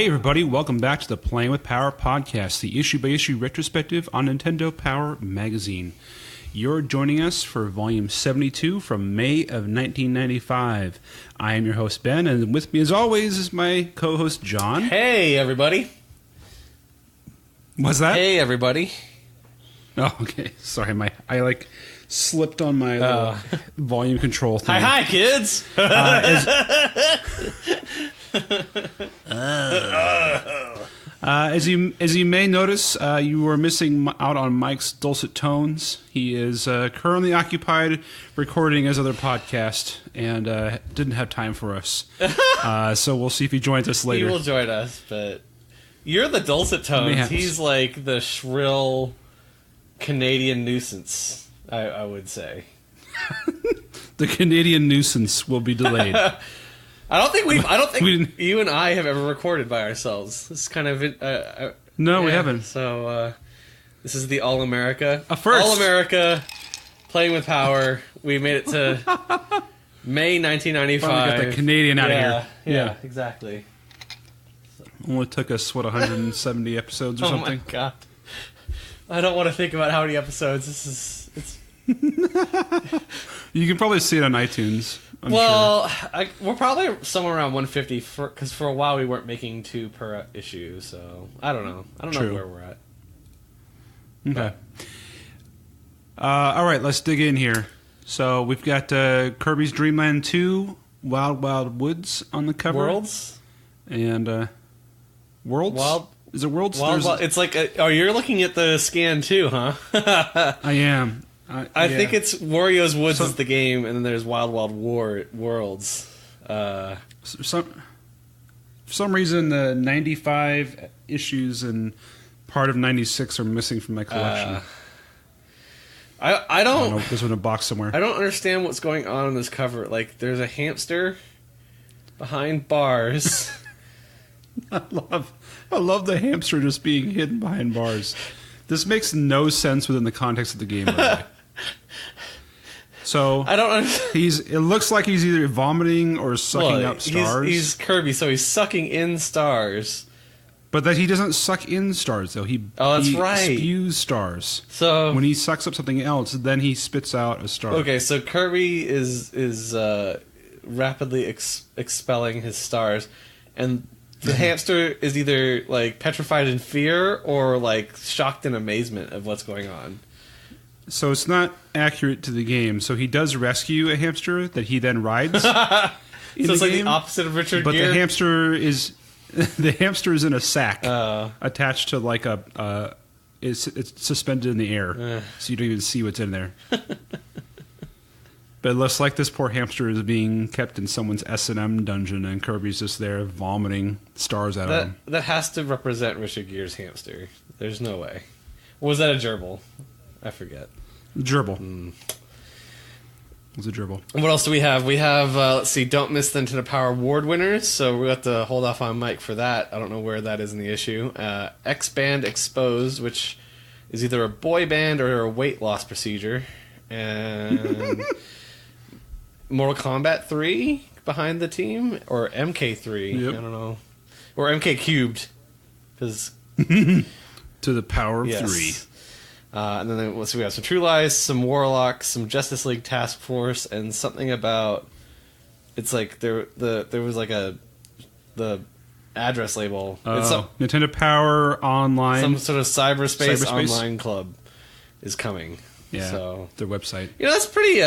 Hey everybody, welcome back to the Playing with Power podcast, the issue-by-issue retrospective on Nintendo Power Magazine. You're joining us for volume 72 from May of 1995. I am your host, Ben, and with me as always is my co-host, John. Hey everybody. What's that? Hey everybody. Oh, okay. Sorry, I slipped on my little volume control thing. Hi kids! As you may notice, you were missing out on Mike's dulcet tones. He is currently occupied recording his other podcast and didn't have time for us. So we'll see if he joins us later. He will join us, but you're the dulcet tones. He's like the shrill Canadian nuisance, I would say. The Canadian nuisance will be delayed. I don't think you and I have ever recorded by ourselves. This is kind of no, we haven't. So this is the All America, a first. All America, Playing with Power. We made it to May 1995. Finally got the Canadian out of here. Yeah, exactly. Only took us 170 episodes or something. Oh my god! I don't want to think about how many episodes. It's. You can probably see it on iTunes. I'm sure. We're probably somewhere around 150 because for a while we weren't making 2 per issue, so I don't know. I don't know where we're at. Okay. All right, let's dig in here. So we've got Kirby's Dreamland 2, Wild Wild Woods on the cover. Worlds? And Worlds? Is it Worlds? Wild, it's like, you're looking at the scan too, huh? I am. I think it's Wario's Woods is the game, and then there's Wild Wild Worlds. For some reason, the 95 issues and part of 96 are missing from my collection. I don't know. There's in a box somewhere. I don't understand what's going on this cover. Like, there's a hamster behind bars. I love the hamster just being hidden behind bars. This makes no sense within the context of the game, by the way. So I don't understand. It looks like he's either vomiting or sucking up stars. He's Kirby, so he's sucking in stars. But that he doesn't suck in stars, though. He spews stars. So when he sucks up something else, then he spits out a star. Okay, so Kirby is rapidly expelling his stars, and the hamster is either like petrified in fear or like shocked in amazement of what's going on. So it's not accurate to the game. So he does rescue a hamster that he then rides. So it's like the opposite of Richard Gere. But the hamster is in a sack attached to like it's suspended in the air, so you don't even see what's in there. But it looks like this poor hamster is being kept in someone's S&M dungeon, and Kirby's just there vomiting stars out of him. That has to represent Richard Gere's hamster. There's no way. Or was that a gerbil? I forget. Gerbil. It was a gerbil. What else do we have? We have, let's see, Don't Miss the Nintendo Power Award winners, so we have to hold off on Mike for that. I don't know where that is in the issue. X-Band Exposed, which is either a boy band or a weight loss procedure. And Mortal Kombat 3 behind the team, or MK3, yep. I don't know. Or MK Cubed, because... To the power of 3. And then let's see, we have some True Lies, some Warlocks, some Justice League Task Force, and something about... It's like there was like the address label. It's Nintendo Power Online. Some sort of cyberspace online club is coming. Yeah, so their website. You know, that's pretty...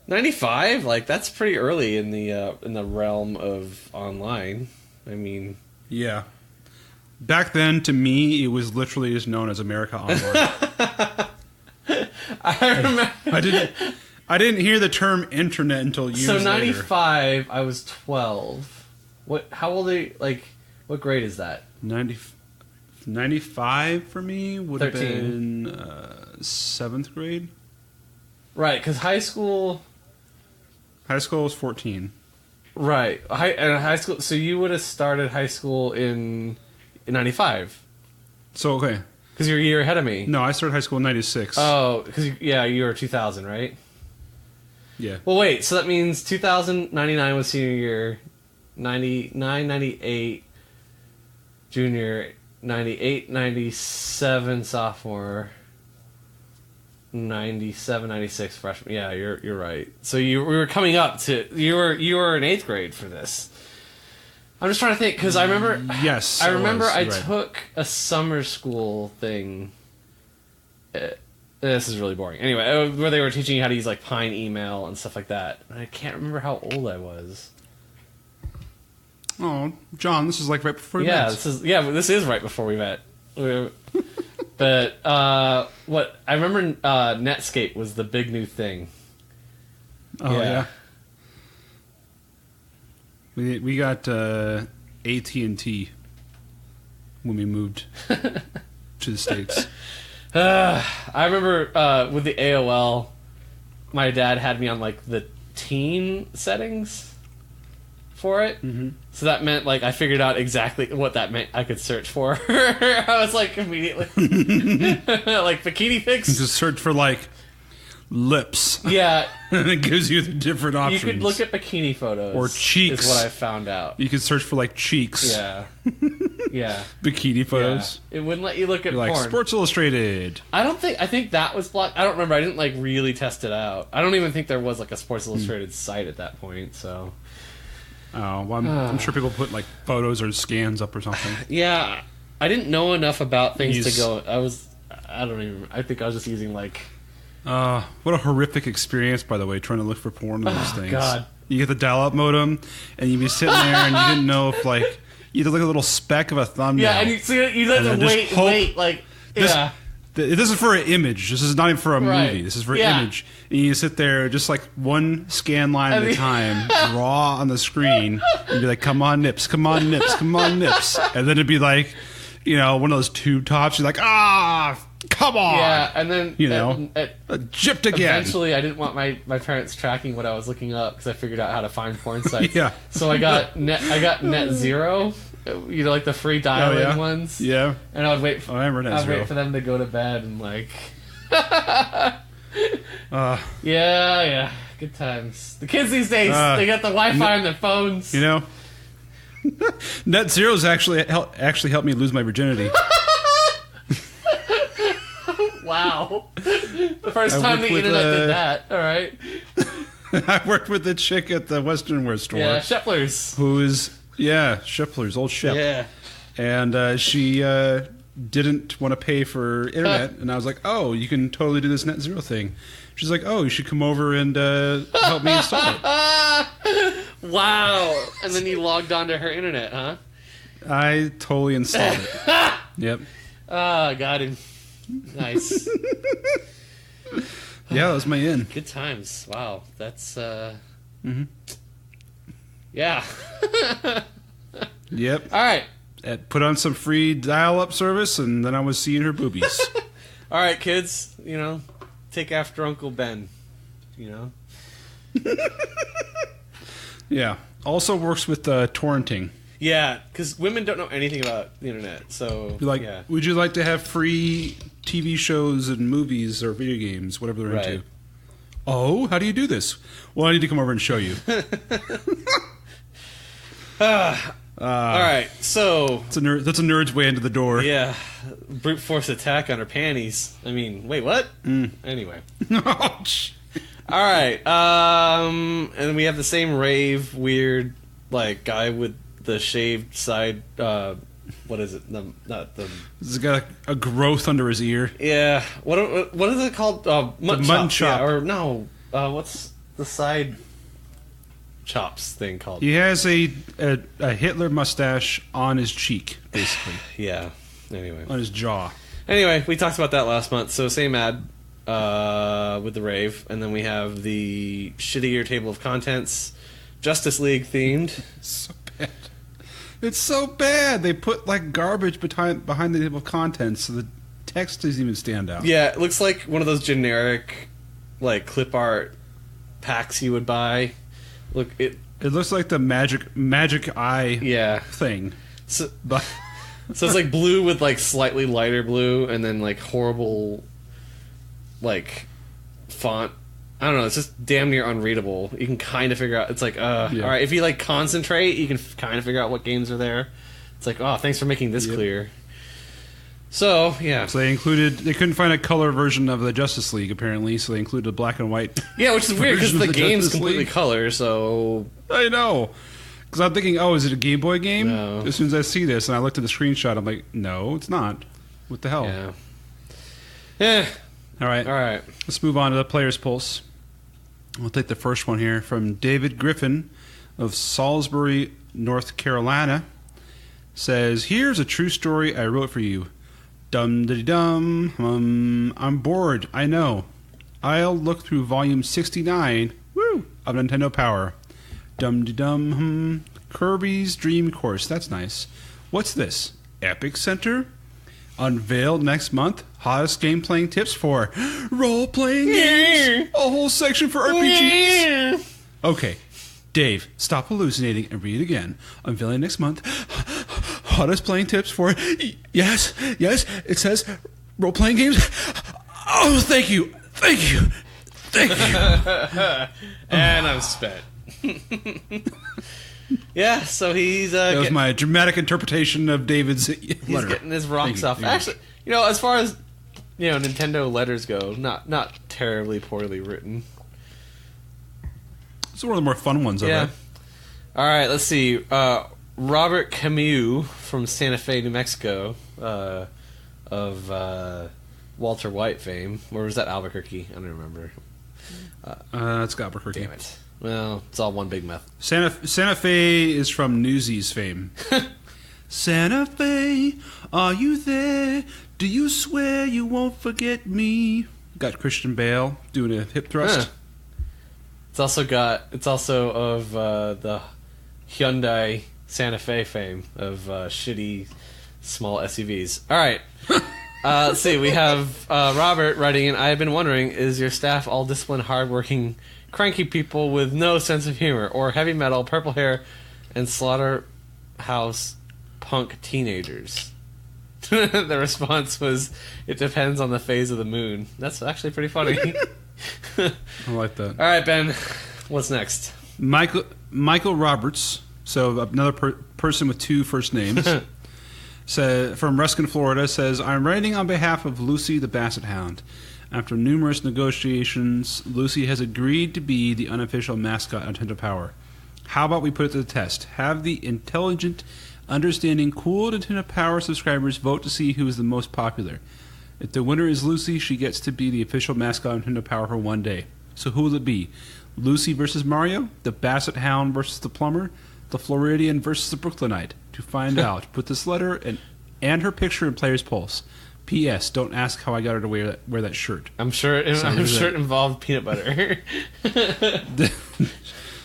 95, like that's pretty early in the realm of online. I mean, yeah. Back then, to me, it was literally just known as America Online. I remember. I didn't hear the term internet until years later. So 95, I was 12. How old are you? Like, what grade is that? 95 for me would 13. have been 7th grade. Right, because high school. High school was 14. Right, high school. So you would have started high school in 95. So okay, because you're a year ahead of me. No, I started high school in 96. Oh, because you were 2000, right? Yeah. Well, wait. So that means 2000, 99 was senior year, 99, 98. junior, 98, 97 sophomore, 97, 96 freshman. Yeah, you're right. So we were coming up to you were in 8th grade for this. I'm just trying to think because I remember. Yes, I remember I right. took a summer school thing. This is really boring. Anyway, where they were teaching you how to use like Pine email and stuff like that. And I can't remember how old I was. Oh, John, this is like right before we met. This is right before we met. But what I remember, Netscape was the big new thing. Oh yeah. We got AT&T when we moved to the States. I remember with the AOL, my dad had me on like the teen settings for it. Mm-hmm. So that meant like I figured out exactly what that meant. I could search for. I was like immediately like bikini pics. Just search for like lips. Yeah. And it gives you the different options. You could look at bikini photos. Or cheeks. Is what I found out. You could search for like cheeks. Yeah. Yeah. Bikini photos. Yeah. It wouldn't let you look at like porn. Sports Illustrated. I think that was blocked. I don't remember. I didn't like really test it out. I don't even think there was like a Sports Illustrated site at that point, so. Oh, well, I'm sure people put like photos or scans up or something. Yeah. I didn't know enough about things to go. I think I was just using like. What a horrific experience, by the way, trying to look for porn on those things. God. You get the dial-up modem, and you'd be sitting there, and you didn't know if, like, you had like a little speck of a thumbnail. Yeah, and you had to wait, like, yeah. This is for an image. This is not even for a movie. This is for an image. And you sit there, just like one scan line at a time, raw on the screen, and be like, come on, nips, come on, nips, come on, nips. And then it'd be like, one of those tube tops. You're like, come on. Yeah, and then, gypped again. Eventually, I didn't want my parents tracking what I was looking up because I figured out how to find porn sites. Yeah. So I got Net Zero, like the free dial-in ones. Yeah. And I would wait I remember Net Zero. Wait for them to go to bed and like... yeah. Good times. The kids these days, they got the Wi-Fi on their phones. Net Zero's actually helped me lose my virginity. Wow. The first time the internet did that. All right. I worked with a chick at the Western Wear store. Yeah, Shepler's. Shepler's, old Shep. Yeah. And she didn't want to pay for internet. And I was like, oh, you can totally do this Net Zero thing. She's like, oh, you should come over and help me install it. Wow. And then you logged onto her internet, huh? I totally installed it. Yep. Got him. Nice. Yeah, that was my in. Good times. Wow. That's, Mm-hmm. Yeah. Yep. All right. Put on some free dial-up service, and then I was seeing her boobies. All right, kids. Take after Uncle Ben. Yeah. Also works with torrenting. Yeah, because women don't know anything about the internet, so... Would you like to have free TV shows and movies or video games, whatever they're into? Oh, how do you do this? Well, I need to come over and show you. All right, so... That's a nerd's way into the door. Yeah, brute force attack on her panties. I mean, wait, what? Anyway. All right, and we have the same rave, weird, like, guy with the shaved side, what is it? He's got a growth under his ear. Yeah. What is it called? Mutton chop. Yeah, or no, what's the side chops thing called? He has a Hitler mustache on his cheek, basically. Yeah. Anyway. On his jaw. Anyway, we talked about that last month, so same ad with the rave, and then we have the shittier table of contents, Justice League themed. So bad. It's so bad. They put like garbage behind the table of contents, so the text doesn't even stand out. Yeah, it looks like one of those generic, like clip art packs you would buy. Look, it looks like the magic eye thing. So it's like blue with like slightly lighter blue, and then like horrible, like font. I don't know. It's just damn near unreadable. You can kind of figure out. It's like, all right. If you like concentrate, you can kind of figure out what games are there. It's like, oh, thanks for making this clear. So, yeah. So they couldn't find a color version of the Justice League, apparently, so they included a black and white. Yeah, which is weird, because the game's Justice completely League. color, so... I know. Because I'm thinking, oh, is it a Game Boy game? No. As soon as I see this, and I looked at the screenshot, I'm like, no, it's not. What the hell? Yeah. Yeah. All right. Let's move on to the Player's Pulse. We'll take the first one here from David Griffin of Salisbury, North Carolina. Says, here's a true story I wrote for you. Dum-diddy-dum. I'm bored, I know. I'll look through volume 69 of Nintendo Power. Dum-diddy-dum. Kirby's Dream Course. That's nice. What's this? Epic Center? Unveiled next month. Hottest game playing tips for role-playing games. A whole section for RPGs. Okay. Dave, stop hallucinating and read it again. Unveiling next month. Hottest playing tips for... Yes, it says role-playing games. Oh, thank you. And I'm spent. Yeah, so he's... that was my dramatic interpretation of David's letter. He's getting his rocks off. Actually, as far as Nintendo letters go, not terribly poorly written. It's one of the more fun ones, I bet. All right, let's see. Robert Camus from Santa Fe, New Mexico, of Walter White fame. Or was that Albuquerque? I don't remember. It's Albuquerque. Damn it. Well, it's all one big mess. Santa Fe is from Newsies fame. Santa Fe, are you there? Do you swear you won't forget me? Got Christian Bale doing a hip thrust. Huh. It's also of the Hyundai Santa Fe fame of shitty small SUVs. All right. Let's see. We have Robert writing in. I have been wondering, is your staff all disciplined, hardworking, cranky people with no sense of humor, or heavy metal, purple hair, and slaughterhouse punk teenagers? The response was, it depends on the phase of the moon. That's actually pretty funny. I like that. All right, Ben. What's next? Michael Roberts, so another person with two first names, from Ruskin, Florida, says, I'm writing on behalf of Lucy the Basset Hound. After numerous negotiations, Lucy has agreed to be the unofficial mascot of Nintendo Power. How about we put it to the test? Have the intelligent, understanding, cool Nintendo Power subscribers vote to see who is the most popular. If the winner is Lucy, she gets to be the official mascot of Nintendo Power for one day. So who will it be? Lucy versus Mario? The Basset Hound versus the Plumber? The Floridian versus the Brooklynite? To find out, put this letter and her picture in Player's Pulse. P.S. Don't ask how I got her to wear that shirt. I'm sure it involved peanut butter.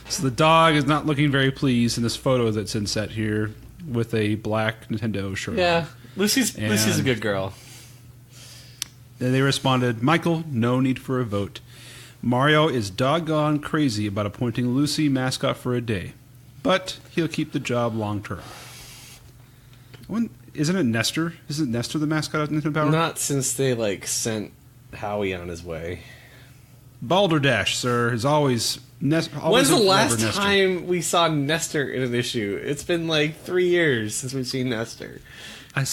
So the dog is not looking very pleased in this photo that's inset here with a black Nintendo shirt. Yeah, Lucy's a good girl. Then they responded, Michael, no need for a vote. Mario is doggone crazy about appointing Lucy mascot for a day, but he'll keep the job long term. Isn't it Nestor? Isn't Nestor the mascot of Nintendo Power? Not since they sent Howie on his way. Balderdash, sir, is always Nestor. When's the last time we saw Nestor in an issue? It's been 3 years since we've seen Nestor. I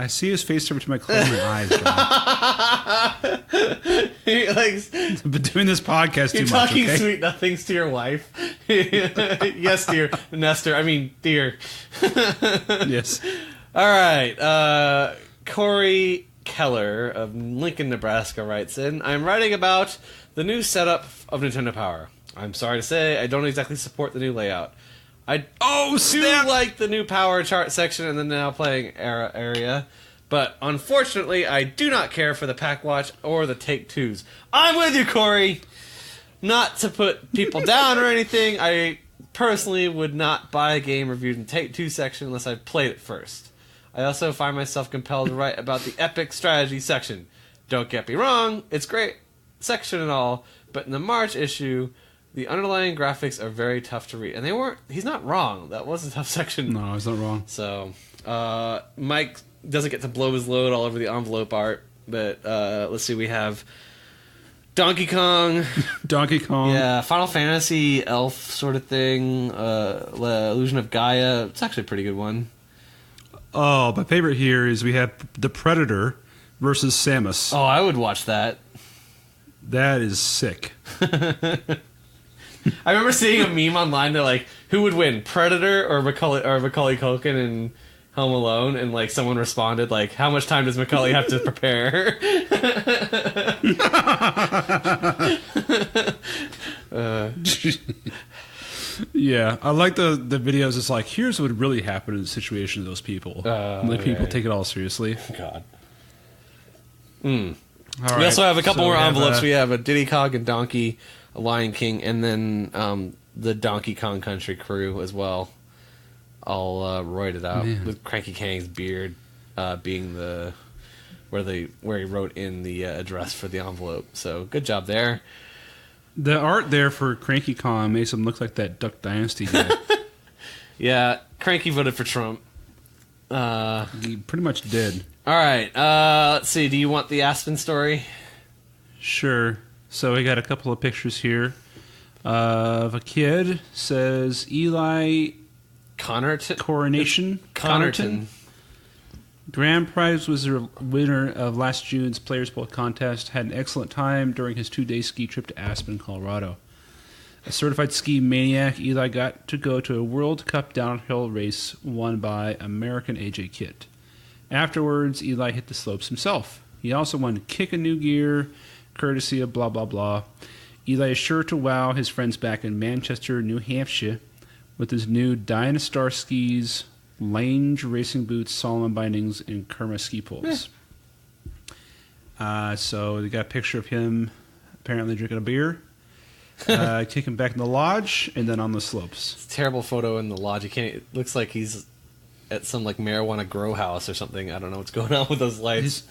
see his face every time I close my eyes, John. I've been doing this podcast too much, okay? You're talking sweet nothings to your wife. Yes, dear. Nestor, I mean, dear. Yes. All right. Corey Keller of Lincoln, Nebraska writes in, I'm writing about the new setup of Nintendo Power. I'm sorry to say, I don't exactly support the new layout. I do like the new power chart section and the now playing area, but unfortunately, I do not care for the Pack Watch or the Take-Twos. I'm with you, Corey! Not to put people down or anything, I personally would not buy a game reviewed in Take-Two section unless I played it first. I also find myself compelled to write about the Epic Strategy section. Don't get me wrong, it's a great section and all, but in the March issue, the underlying graphics are very tough to read. And he's not wrong. That was a tough section. No, he's not wrong. So, Mike doesn't get to blow his load all over the envelope art. But, let's see, we have Donkey Kong. Donkey Kong. Yeah, Final Fantasy, Elf sort of thing. Illusion of Gaia. It's actually a pretty good one. Oh, my favorite here is we have the Predator versus Samus. Oh, I would watch that. That is sick. I remember seeing a meme online. They're like, "Who would win, Predator or Macaulay Culkin in Home Alone?" And like someone responded, like, "How much time does Macaulay have to prepare?" Yeah, I like the videos. It's like, here's what would really happen in the situation of those people. People take it all seriously. God. We We also have a couple more envelopes. We have a Diddy Kong and Donkey, a Lion King, and then the Donkey Kong Country crew as well. All roided out with Cranky Kang's beard being the where he wrote in the address for the envelope. So good job there. The art there for Cranky Kong makes him look like that Duck Dynasty guy. Yeah, Cranky voted for Trump. He pretty much did. All right, let's see. Do you want the Aspen story? Sure. So we got a couple of pictures here of a kid. Says Eli Connerton. Grand prize was the winner of last June's Players Bowl contest. Had an excellent time during his 2-day ski trip to Aspen, Colorado. A certified ski maniac, Eli got to go to a World Cup downhill race won by American AJ Kitt. Afterwards, Eli hit the slopes himself. He also won Kick a New Gear, courtesy of blah blah blah. Eli is sure to wow his friends back in Manchester, New Hampshire, with his new Dynastar skis, Lange racing boots, Solomon bindings, and Kerma ski poles. So they got a picture of him apparently drinking a beer, kicking back in the lodge, and then on the slopes. It's a terrible photo in the lodge. It looks like he's at some like marijuana grow house or something. I don't know what's going on with those lights.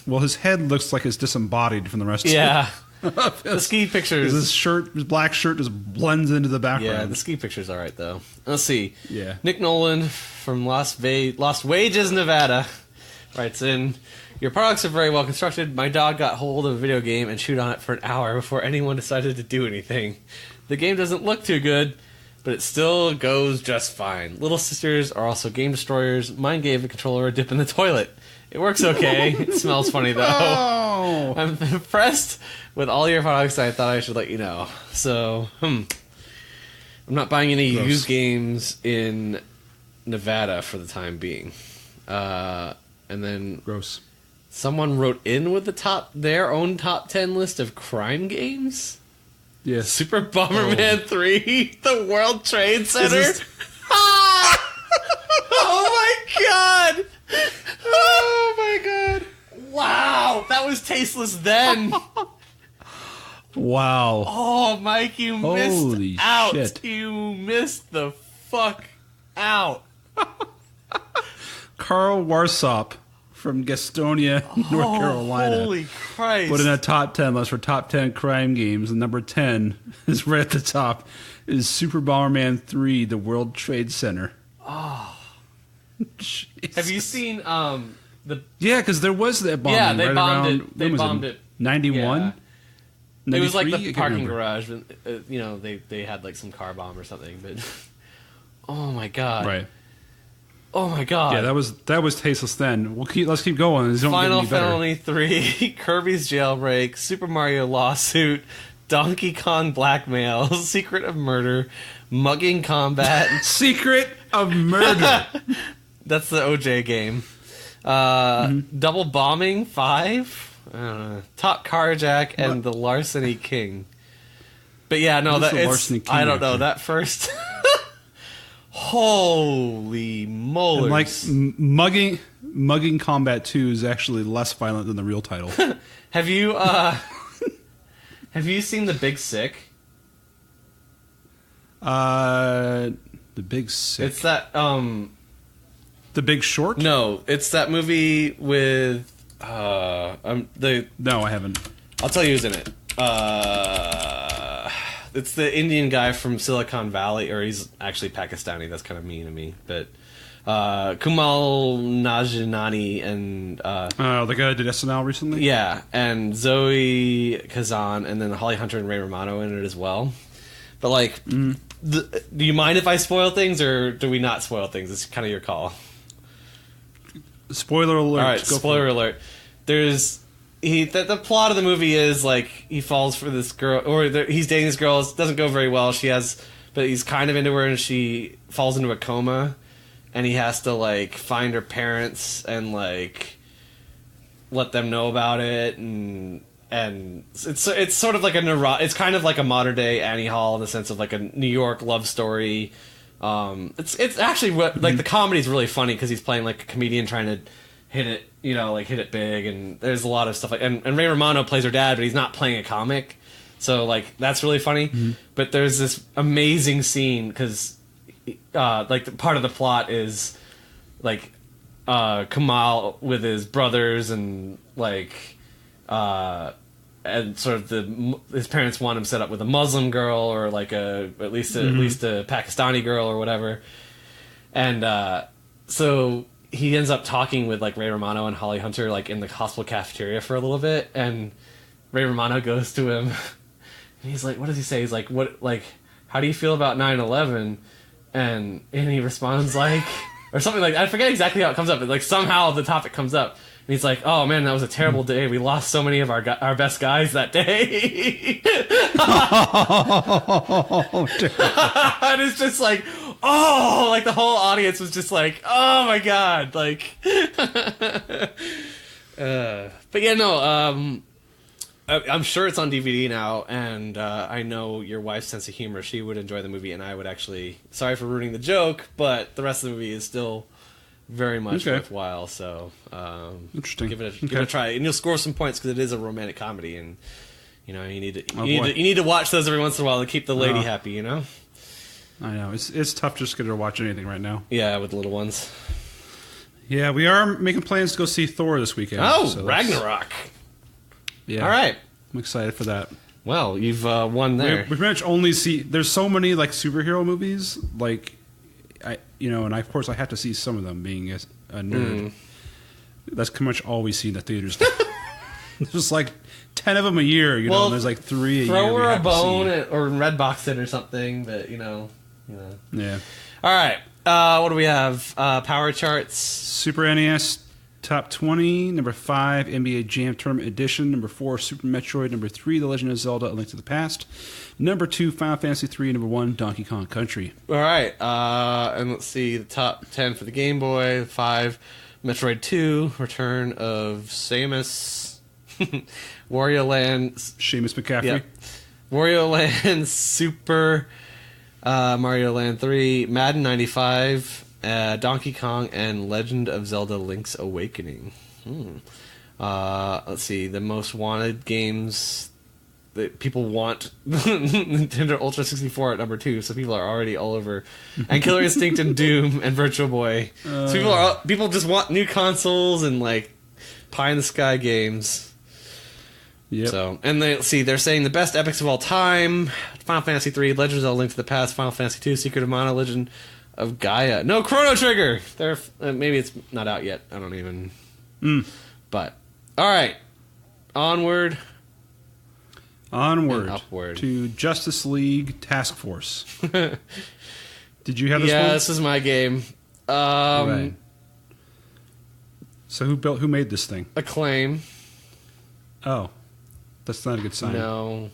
His head looks like it's disembodied from the rest yeah. of The ski pictures. His black shirt just blends into the background. Yeah, the ski picture's all right, though. Let's see. Yeah. Nick Nolan from Lost Wages, Nevada, writes in, "Your products are very well constructed. My dog got hold of a video game and chewed on it for an hour before anyone decided to do anything. The game doesn't look too good, but it still goes just fine. Little sisters are also game destroyers. Mine gave the controller a dip in the toilet. It works okay. It smells funny, though. Oh. I'm impressed with all your products. I thought I should let you know. So, I'm not buying any used games in Nevada for the time being." And then Gross. Someone wrote in with their own top 10 list of crime games. Yes. Super Bomberman 3, the World Trade Center. Oh my god! Oh my god! Wow, that was tasteless then. Wow. Oh, Mike, you Holy missed out. shit. You missed the fuck out. Carl Warsop from Gastonia, North Carolina. Holy Christ. Put in a top 10 list for top 10 crime games. And number 10 is right at the top. Is Super Bomberman 3, the World Trade Center. Oh. Jesus. Have you seen the... Yeah, because there was that bombing. Yeah, they right bombed around, it. They bombed it. 91? Yeah. It was like the 93? parking garage. They had like some car bomb or something. But oh my god! Right. Oh my god! Yeah, that was tasteless then. Let's keep going. These don't Final get any better. Felony 3, Kirby's Jailbreak, Super Mario Lawsuit, Donkey Kong Blackmail, Secret of Murder, Mugging Combat, Secret of Murder. That's the OJ game. Double Bombing 5. Top Carjack and the Larceny King. But yeah, no, that it's. I don't know that first. Holy moly! Like mugging Combat 2 is actually less violent than the real title. Have you seen The Big Sick? The Big Sick. It's that The Big Short? No, it's that movie with No, I haven't. I'll tell you who's in it. It's the Indian guy from Silicon Valley, or he's actually Pakistani. That's kind of mean to me, but Kumail Nanjiani and the guy who did SNL recently. yeah, and Zoe Kazan, and then Holly Hunter and Ray Romano in it as well. But like, do you mind if I spoil things, or do we not spoil things? It's kind of your call. Spoiler alert. All right, spoiler alert. The plot of the movie is like he falls for this girl, or he's dating this girl. It doesn't go very well. But he's kind of into her, and she falls into a coma, and he has to like find her parents and like let them know about it, and it's sort of like it's kind of like a modern day Annie Hall in the sense of like a New York love story. It's actually like the comedy is really funny because he's playing like a comedian trying to hit it, hit it big, and there's a lot of stuff like and Ray Romano plays her dad, but he's not playing a comic, so like that's really funny. Mm-hmm. But there's this amazing scene because like part of the plot is like Kamal with his brothers and like and sort of his parents want him set up with a Muslim girl or like at least a Pakistani girl or whatever, and so he ends up talking with like Ray Romano and Holly Hunter like in the hospital cafeteria for a little bit, and Ray Romano goes to him and he's like, what does he say? He's like, how do you feel about 9/11? And he responds like, or something like, I forget exactly how it comes up, but like somehow the topic comes up. And he's like, oh man, that was a terrible day. We lost so many of our best guys that day. And it's just like, oh, like the whole audience was just like, oh my God. Like, but yeah, no, I'm sure it's on DVD now, and I know your wife's sense of humor. She would enjoy the movie, and I would actually, sorry for ruining the joke, but the rest of the movie is still very much worthwhile. So interesting. Give it a try, and you'll score some points because it is a romantic comedy, and you need to watch those every once in a while to keep the lady happy. I know it's tough just to get her to watch anything right now. Yeah, with the little ones. Yeah, we are making plans to go see Thor this weekend. Oh, so Ragnarok. Yeah. All right. I'm excited for that. Well, you've won there. We pretty much only see. There's so many like superhero movies, like and of course I have to see some of them. Being a nerd, that's pretty much all we see in the theaters. There's like 10 of them a year. And there's like 3 a year. Throw her a bone or Redbox it or something. But Yeah. All right. What do we have? Power charts. Super NES. Top 20, number 5, NBA Jam Tournament Edition, number 4, Super Metroid, number 3, The Legend of Zelda: A Link to the Past, number 2, Final Fantasy 3, number 1, Donkey Kong Country. All right, and let's see, the top 10 for the Game Boy: 5, Metroid 2, Return of Samus, Wario Land, Seamus McCaffrey, yep. Wario Land, Super Mario Land 3, Madden 95. Donkey Kong and Legend of Zelda: Link's Awakening. Let's see, the most wanted games that people want Nintendo Ultra 64 at number 2, so people are already all over. And Killer Instinct and Doom and Virtual Boy. So people just want new consoles and like pie in the sky games. Yep. So, and they're saying the best epics of all time: Final Fantasy 3, Legend of Zelda: Link to the Past, Final Fantasy 2, Secret of Mana, Legend of Gaia. No, Chrono Trigger. Maybe it's not out yet. I don't even. But all right, onward and upward to Justice League Task Force. Did you have this one? Yeah, this is my game. Right. So who made this thing? Acclaim. Oh, that's not a good sign. No.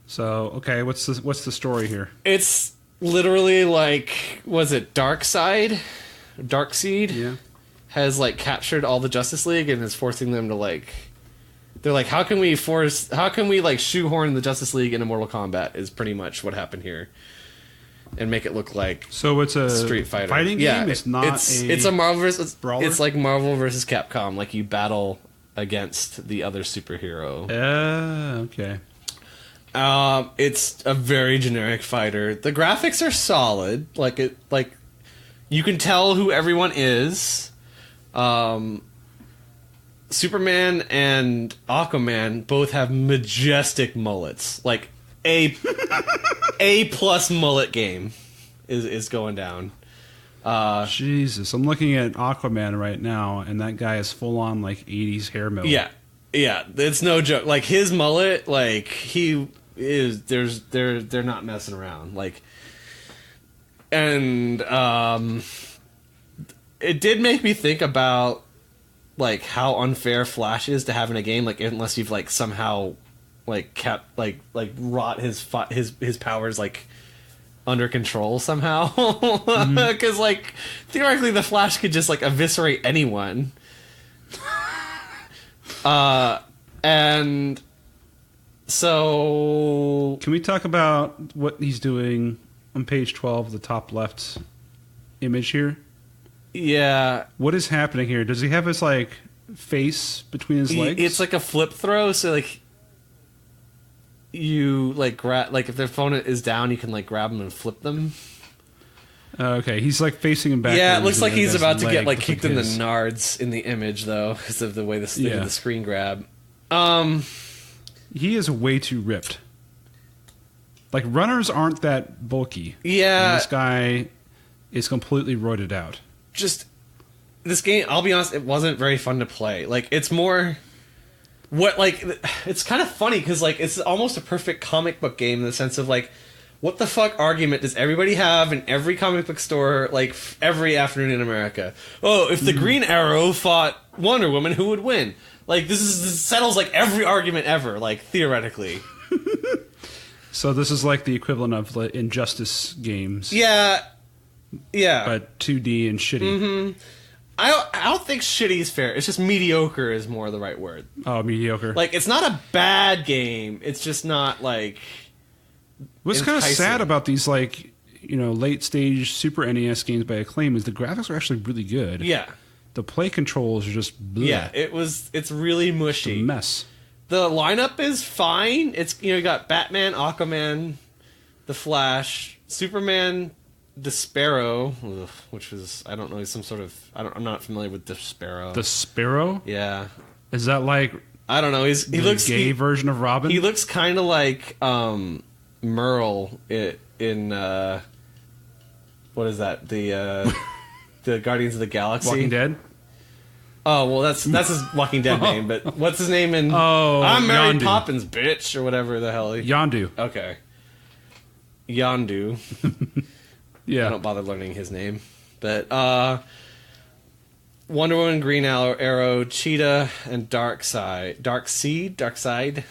So okay, what's the story here? It's literally like, was it Darkseid? Yeah. Has like captured all the Justice League and is forcing them to like, they're like, how can we like shoehorn the Justice League into Mortal Kombat is pretty much what happened here. And make it look like so it's a Street Fighter fighting game. Yeah, it's not. It's a Marvel versus brawler? It's like Marvel versus Capcom. Like you battle against the other superhero. Okay. It's a very generic fighter. The graphics are solid. Like you can tell who everyone is. Superman and Aquaman both have majestic mullets. Like A+ mullet game is going down. Jesus, I'm looking at Aquaman right now, and that guy is full on like 80s hair metal. Yeah, it's no joke. Like his mullet, like he is. They're not messing around. Like, and it did make me think about like how unfair Flash is to have in a game, like unless you've like somehow like kept like wrought his powers like under control somehow, because like theoretically the Flash could just like eviscerate anyone. And so can we talk about what he's doing on page 12, the top left image here? Yeah. What is happening here? Does he have his like face between his legs? It's like a flip throw, so like you like grab, like if their opponent is down, you can like grab them and flip them. Okay, he's like facing him back. Yeah, it looks like he's about to get like kicked in the nards in the image though, because of the way the screen grab. He is way too ripped. Like runners aren't that bulky. Yeah, and this guy is completely roided out. Just this game, I'll be honest, it wasn't very fun to play. Like it's more it's kind of funny because like it's almost a perfect comic book game in the sense of like, what the fuck argument does everybody have in every comic book store like every afternoon in America? Oh, if the Green Arrow fought Wonder Woman, who would win? Like this settles like every argument ever, like theoretically. So this is like the equivalent of the Injustice games. Yeah. But 2D and shitty. Mm-hmm. I don't think shitty is fair. It's just mediocre is more the right word. Oh, mediocre. Like, it's not a bad game. It's just not, like, what's kind of sad about these, like, you know, late-stage Super NES games by Acclaim is the graphics are actually really good. Yeah. The play controls are just bleh. Yeah, it's really mushy. It's a mess. The lineup is fine. It's, you know, you got Batman, Aquaman, The Flash, Superman, Despero, which was, I don't know, some sort of, I'm not familiar with Despero. Despero? Yeah. Is that like, I don't know, he looks gay version of Robin? He looks kind of like Merle in what is that, the Guardians of the Galaxy? Walking Dead? Oh, well, that's his Walking Dead name, but what's his name in... Oh, I'm Mary Yondu. Poppins, bitch, or whatever the hell. Yondu. Okay. Yondu. Yeah. I don't bother learning his name. But, Wonder Woman, Green Arrow, Cheetah, and Darkseid. Darkseid?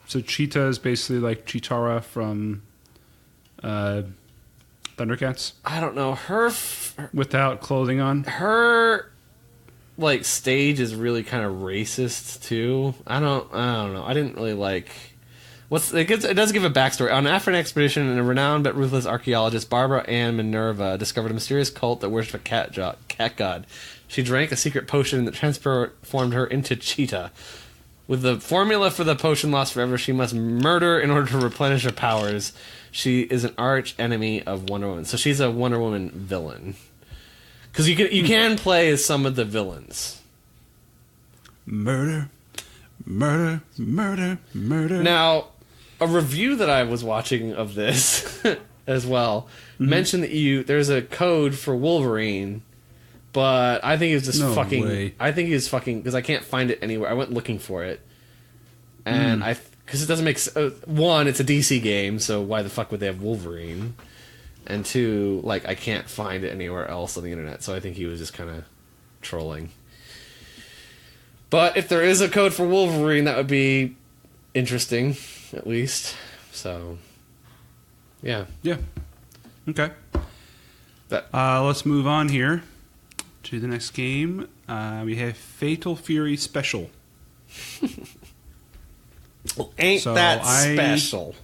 So Cheetah is basically like Cheetara from Thundercats? I don't know. Without clothing on? Her... like stage is really kind of racist too. I don't know. I didn't really like it does give a backstory. On an African expedition, a renowned but ruthless archaeologist, Barbara Ann Minerva, discovered a mysterious cult that worshipped a cat god. She drank a secret potion that transformed her into Cheetah. With the formula for the potion lost forever, she must murder in order to replenish her powers. She is an arch enemy of Wonder Woman. So she's a Wonder Woman villain. Because you can play as some of the villains. Murder, murder, murder, murder. Now, a review that I was watching of this as well mentioned that there's a code for Wolverine, but I think he was just fucking. Way. I think he was fucking because I can't find it anywhere. I went looking for it, and because it doesn't make one. It's a DC game, so why the fuck would they have Wolverine? And two, like, I can't find it anywhere else on the internet, so I think he was just kind of trolling. But if there is a code for Wolverine, that would be interesting, at least. So, yeah. Yeah. Okay. Let's move on here to the next game. We have Fatal Fury Special. Well, ain't that special?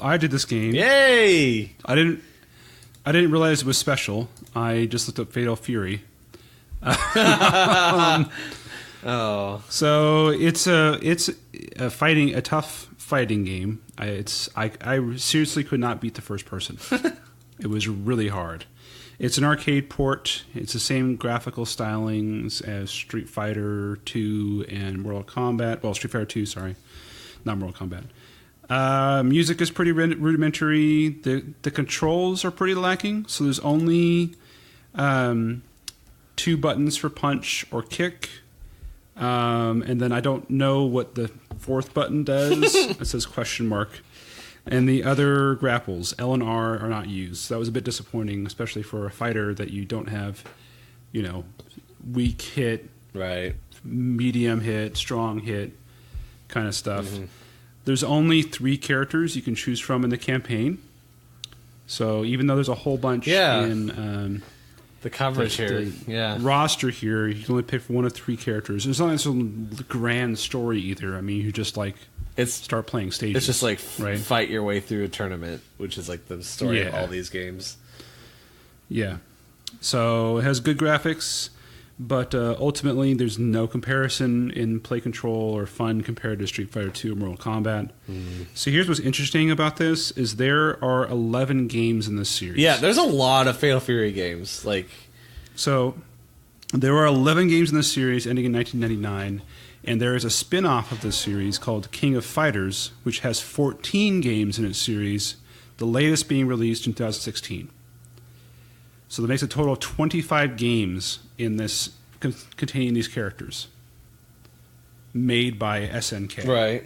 I did this game. Yay! I didn't realize it was special. I just looked up Fatal Fury. So it's a tough fighting game. I seriously could not beat the first person. It was really hard. It's an arcade port. It's the same graphical stylings as Street Fighter 2 and Mortal Kombat. Well, Street Fighter 2, sorry, not Mortal Kombat. Music is pretty rudimentary. The controls are pretty lacking. So there's only 2 buttons for punch or kick. And then I don't know what the 4th button does. It says question mark. And the other grapples, L and R, are not used. So that was a bit disappointing, especially for a fighter that you don't have, weak hit, Right. medium hit, strong hit kind of stuff. Mm-hmm. There's only 3 characters you can choose from in the campaign. So even though there's a whole bunch in the coverage here, roster here, you can only pick one of 3 characters. There's not some grand story either. I mean, you just start playing stages. It's just like right? fight your way through a tournament, which is like the story of all these games. Yeah. So it has good graphics, but ultimately there's no comparison in play control or fun compared to Street Fighter 2 or Mortal Kombat. So here's what's interesting about this is there are 11 games in this series. Yeah, there's a lot of Fatal Fury games. So there are 11 games in this series ending in 1999, and there is a spin-off of this series called King of Fighters, which has 14 games in its series, the latest being released in 2016. So that makes a total of 25 games in this containing these characters made by SNK. Right.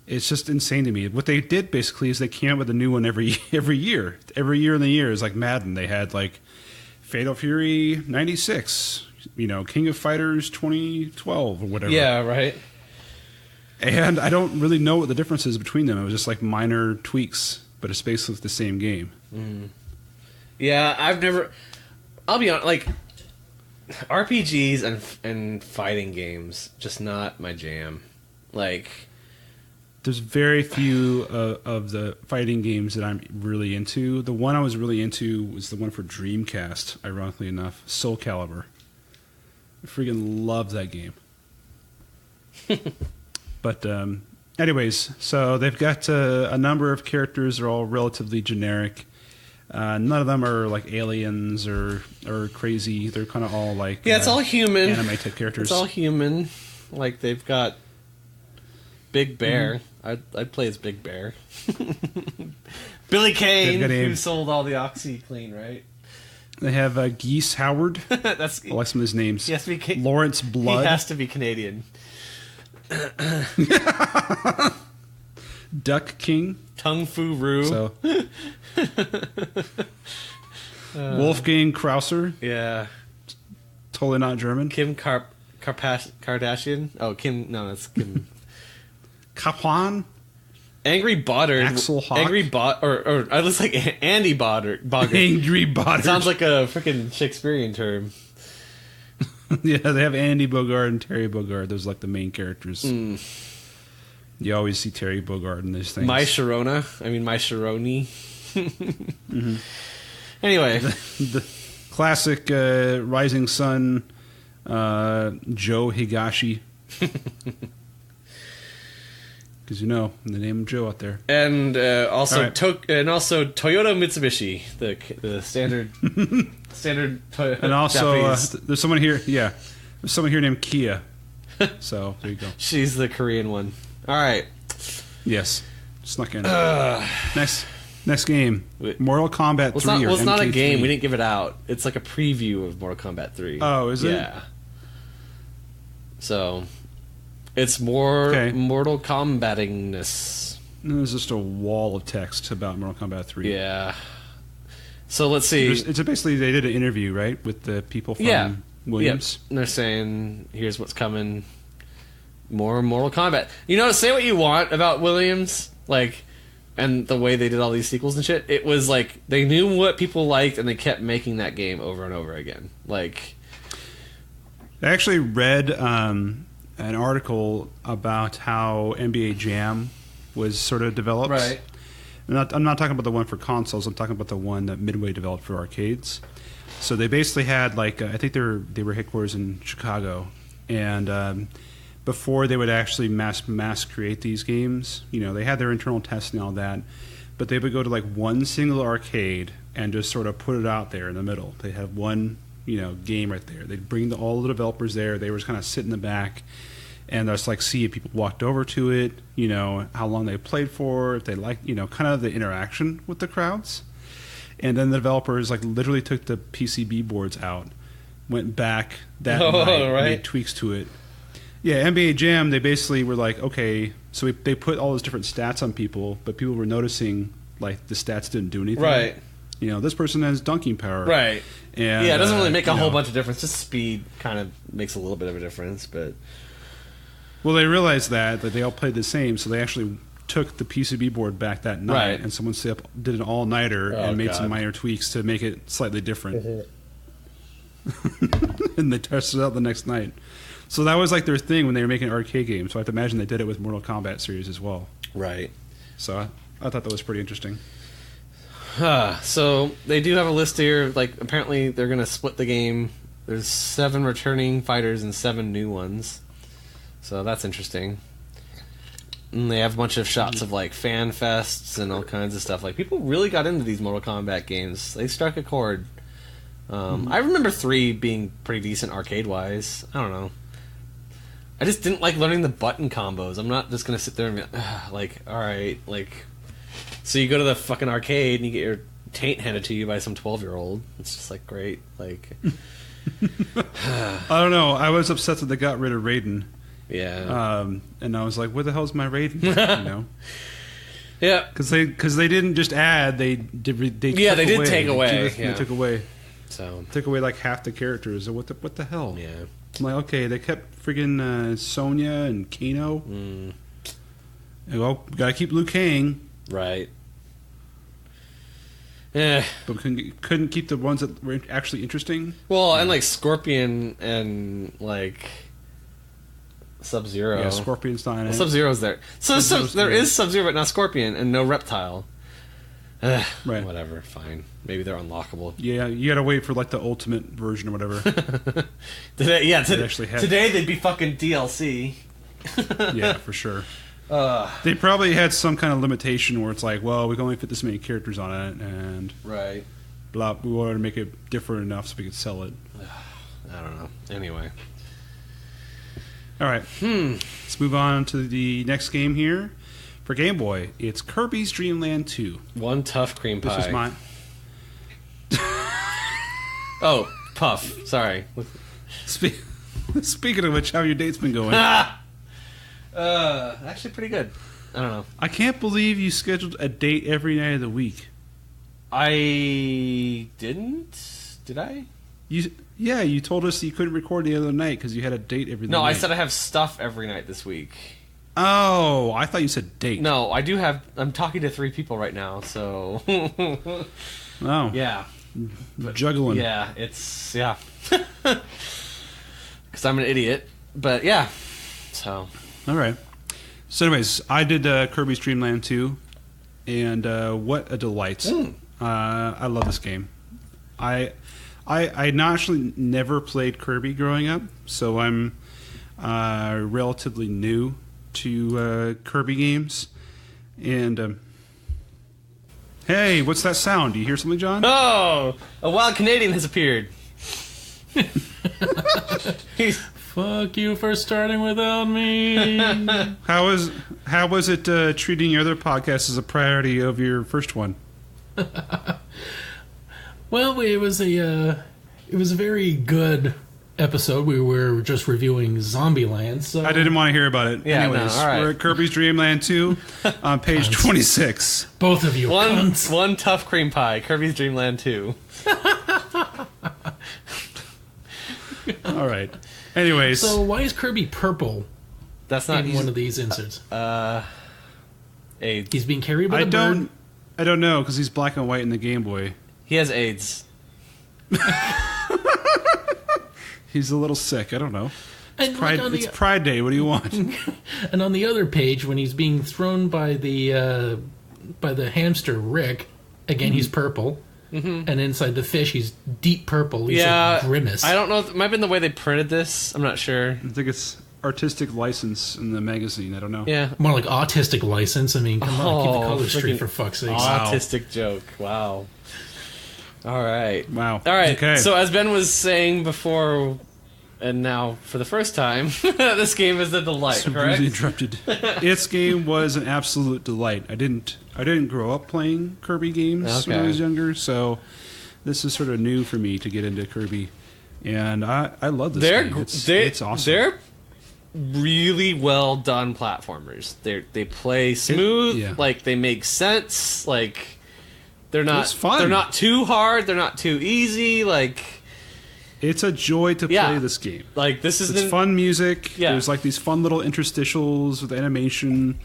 It's just insane to me. What they did basically is they came out with a new one every year. Every year in the year is like Madden. They had like Fatal Fury 96, King of Fighters 2012 or whatever. Yeah, right. And I don't really know what the difference is between them. It was just like minor tweaks, but it's basically the same game. Yeah, I'll be honest, RPGs and fighting games, just not my jam. There's very few of the fighting games that I'm really into. The one I was really into was the one for Dreamcast, ironically enough, Soul Calibur. I freaking love that game. But anyways, so they've got a number of characters. They're all relatively generic. None of them are like aliens or crazy. They're kind of all like it's all human anime type characters. It's all human. They've got Big Bear. I'd play as Big Bear. Billy Kane, who sold all the OxyClean, right? They have Geese Howard. I like some of his names. He has to be Lawrence Blood. He has to be Canadian. Duck King. Tung Fu Roo. So. Wolfgang Krauser. Yeah. Totally not German. Kim Kardashian. Oh, Kim. No, that's Kim. Kapan. Angry Boddard. Axel Hawk. Angry or it looks like Andy Boddard. Angry Boddard. Sounds like a freaking Shakespearean term. Yeah, they have Andy Bogard and Terry Bogard. Those are like the main characters. You always see Terry Bogard in these things. My Sharoni. Anyway. The classic Rising Sun Joe Higashi. Because the name of Joe out there. And also right. Toyota Mitsubishi, the standard Toyota. And also there's someone here. Yeah, there's someone here named Kia. So there you go. She's the Korean one. All right. Yes, snuck in. Next game, Mortal Kombat 3. It's not a game. We didn't give it out. It's like a preview of Mortal Kombat 3. Oh, is it? Yeah. So, it's more Mortal Kombatingness. There's just a wall of text about Mortal Kombat 3. Yeah. So let's see. It's basically they did an interview, right, with the people from Williams. And they're saying, here's what's coming. More Mortal Kombat. Say what you want about Williams, and the way they did all these sequels and shit. It was they knew what people liked, and they kept making that game over and over again. I actually read an article about how NBA Jam was sort of developed. Right. I'm not talking about the one for consoles. I'm talking about the one that Midway developed for arcades. So they basically had I think they were headquarters in Chicago, and before they would actually mass create these games, they had their internal tests and all that, but they would go to one single arcade and just sort of put it out there in the middle. They have one game right there. They'd bring all the developers there. They were just kind of sit in the back and just see if people walked over to it, how long they played for, if they kind of the interaction with the crowds. And then the developers literally took the PCB boards out, went back that night, right. made tweaks to it. Yeah, NBA Jam, they basically were okay, So they put all those different stats on people, but people were noticing like the stats didn't do anything. Right. You know, this person has dunking power. Right. And, yeah, it doesn't really make a whole bunch of difference. Just speed kind of makes a little bit of a difference, but... Well, they realized that they all played the same, so they actually took the PCB board back that night, Right. and someone did an all-nighter and made some minor tweaks to make it slightly different. And they tested it out the next night. So that was like their thing when they were making arcade games. So I have to imagine they did it with Mortal Kombat series as well. Right. So I thought that was pretty interesting. So they do have a list here. Like, apparently they're going to split the game. There's 7 returning fighters and 7 new ones. So that's interesting. And they have a bunch of shots of like fan fests and all kinds of stuff. Like, people really got into these Mortal Kombat games. They struck a chord. I remember 3 being pretty decent arcade-wise. I don't know. I just didn't like learning the button combos. I'm not just gonna sit there and be like, all right, like. So you go to the fucking arcade and you get your taint handed to you by some 12-year-old. It's just like great, like. I don't know. I was upset that they got rid of Raiden. Yeah. And I was like, where the hell's my Raiden? You know. Yeah. Because they didn't just add. They did take away. They took away. So took away like half the characters. What the hell? Yeah. I'm like, okay, they kept friggin' Sonya and Kano. Well, gotta keep Liu Kang. Right. Yeah. But couldn't keep the ones that were actually interesting. Well, and like Scorpion and like Sub-Zero. Yeah, Scorpion's not in it. Sub-Zero's there. So there is Sub-Zero, but not Scorpion, and no Reptile. Right. Whatever, fine. Maybe they're unlockable. Yeah, you gotta wait for like the ultimate version or whatever. Today they'd be fucking DLC. Yeah, for sure. They probably had some kind of limitation where it's like, well, we can only fit this many characters on it, and right. Blah. We wanted to make it different enough so we could sell it. I don't know. Anyway. All right. Let's move on to the next game here. For Game Boy, it's Kirby's Dreamland 2. One tough cream pie. This is mine. Oh, Puff. Sorry. Speaking of which, how your date's been going? Actually pretty good. I don't know. I can't believe you scheduled a date every night of the week. I didn't? Did I? You told us you couldn't record the other night because you had a date every night. No, I said I have stuff every night this week. Oh, I thought you said date. No, I do have... I'm talking to 3 people right now, so... Oh. Yeah. Juggling. Yeah, it's... Yeah. Because I'm an idiot. But, yeah. So... All right. So, anyways, I did Kirby's Dreamland 2, and what a delight. I love this game. I actually never played Kirby growing up, so I'm relatively new to Kirby games. And hey, what's that sound? Do you hear something, John? Oh, a wild Canadian has appeared. Fuck you for starting without me. How was it treating your other podcasts as a priority of your first one? Well, it was a very good episode. We were just reviewing Zombieland, so I didn't want to hear about it. Yeah, anyways, no, all right. We're at Kirby's Dreamland 2 on page 26. both of you cunts. One tough cream pie. Kirby's Dreamland 2. All right. Anyways, So why is Kirby purple That's not in one of these inserts? AIDS. He's being carried by a bird. I don't know because he's black and white in the Game Boy. He has AIDS. He's a little sick. I don't know. And It's Pride Day. What do you want? And on the other page, when he's being thrown by the hamster Rick, again he's purple. Mm-hmm. And inside the fish, he's deep purple. He's like Grimace. I don't know. It might have been the way they printed this. I'm not sure. I think it's artistic license in the magazine. I don't know. Yeah. More like autistic license. I mean, come on, keep the colors straight for fuck's sake. Autistic joke. Wow. All right. Wow. All right. Okay. So as Ben was saying before, and now for the first time, this game is a delight. So correct? rudely interrupted. Its game was an absolute delight. I didn't grow up playing Kirby games when I was younger, so this is sort of new for me to get into Kirby, and I love this game. It's awesome. They're really well done platformers. They play smooth, like they make sense, like they're not fun. They're not too hard, they're not too easy, like it's a joy to play this game. Like it's fun music. Yeah. There's like these fun little interstitials with animation.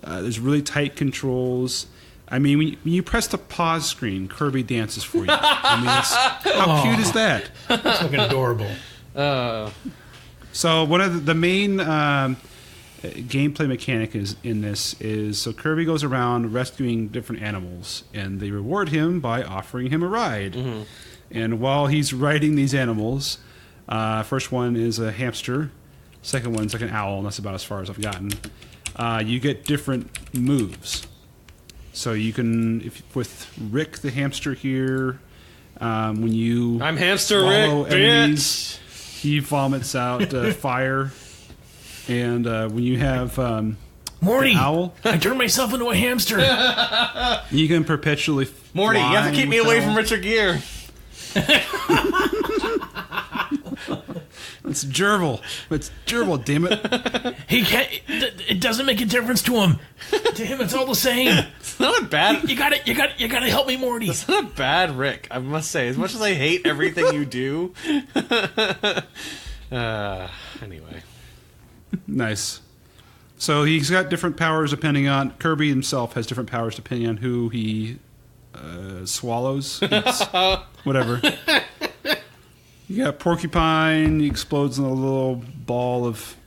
There's really tight controls. I mean, when you press the pause screen, Kirby dances for you. I mean, how cute is that? It's fucking adorable. So one of the main gameplay mechanic in this is so Kirby goes around rescuing different animals, and they reward him by offering him a ride. Mm-hmm. And while he's riding these animals, first one is a hamster, second one's like an owl, and that's about as far as I've gotten. You get different moves. So you can, with Rick the hamster here, when you I'm hamster Rick, enemies, he vomits out fire. And when you have Morty, the owl, I turned myself into a hamster. You can perpetually Morty, you have to keep me away from Richard Gere. It's Gerbil. It's Gerbil, damn it. He can't. It doesn't make a difference to him. To him, it's all the same. It's not a bad. You gotta help me, Morty. It's not a bad Rick, I must say. As much as I hate everything you do. Anyway. Nice. So he's got different powers depending on... Kirby himself has different powers depending on who he swallows, eats, whatever. You got Porcupine, he explodes in a little ball of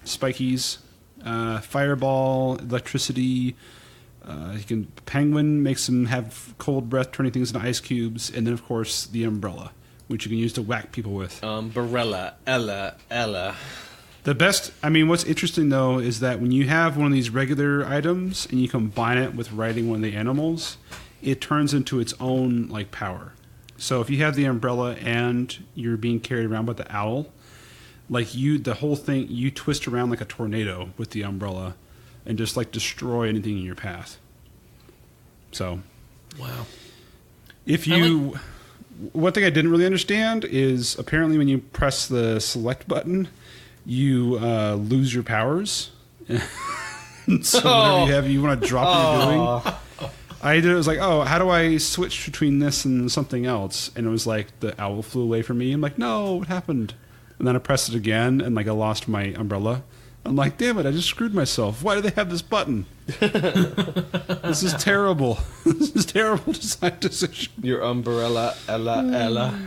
spikies. Fireball, electricity. Penguin makes him have cold breath, turning things into ice cubes. And then, of course, the umbrella, which you can use to whack people with. Umbrella, Ella. The best, I mean, what's interesting, though, is that when you have one of these regular items and you combine it with riding one of the animals, it turns into its own, like, power. So if you have the umbrella and you're being carried around by the owl, like, the whole thing, you twist around like a tornado with the umbrella and just, like, destroy anything in your path. So. Wow. If you... One thing I didn't really understand is apparently when you press the select button... you lose your powers. So whatever you have, you want to drop what you're doing. I did. It was like, how do I switch between this and something else? And it was like the owl flew away from me. I'm like, no, what happened? And then I pressed it again, and like I lost my umbrella. I'm like, damn it, I just screwed myself. Why do they have this button? This is terrible. This is terrible design decision. Your umbrella, Ella.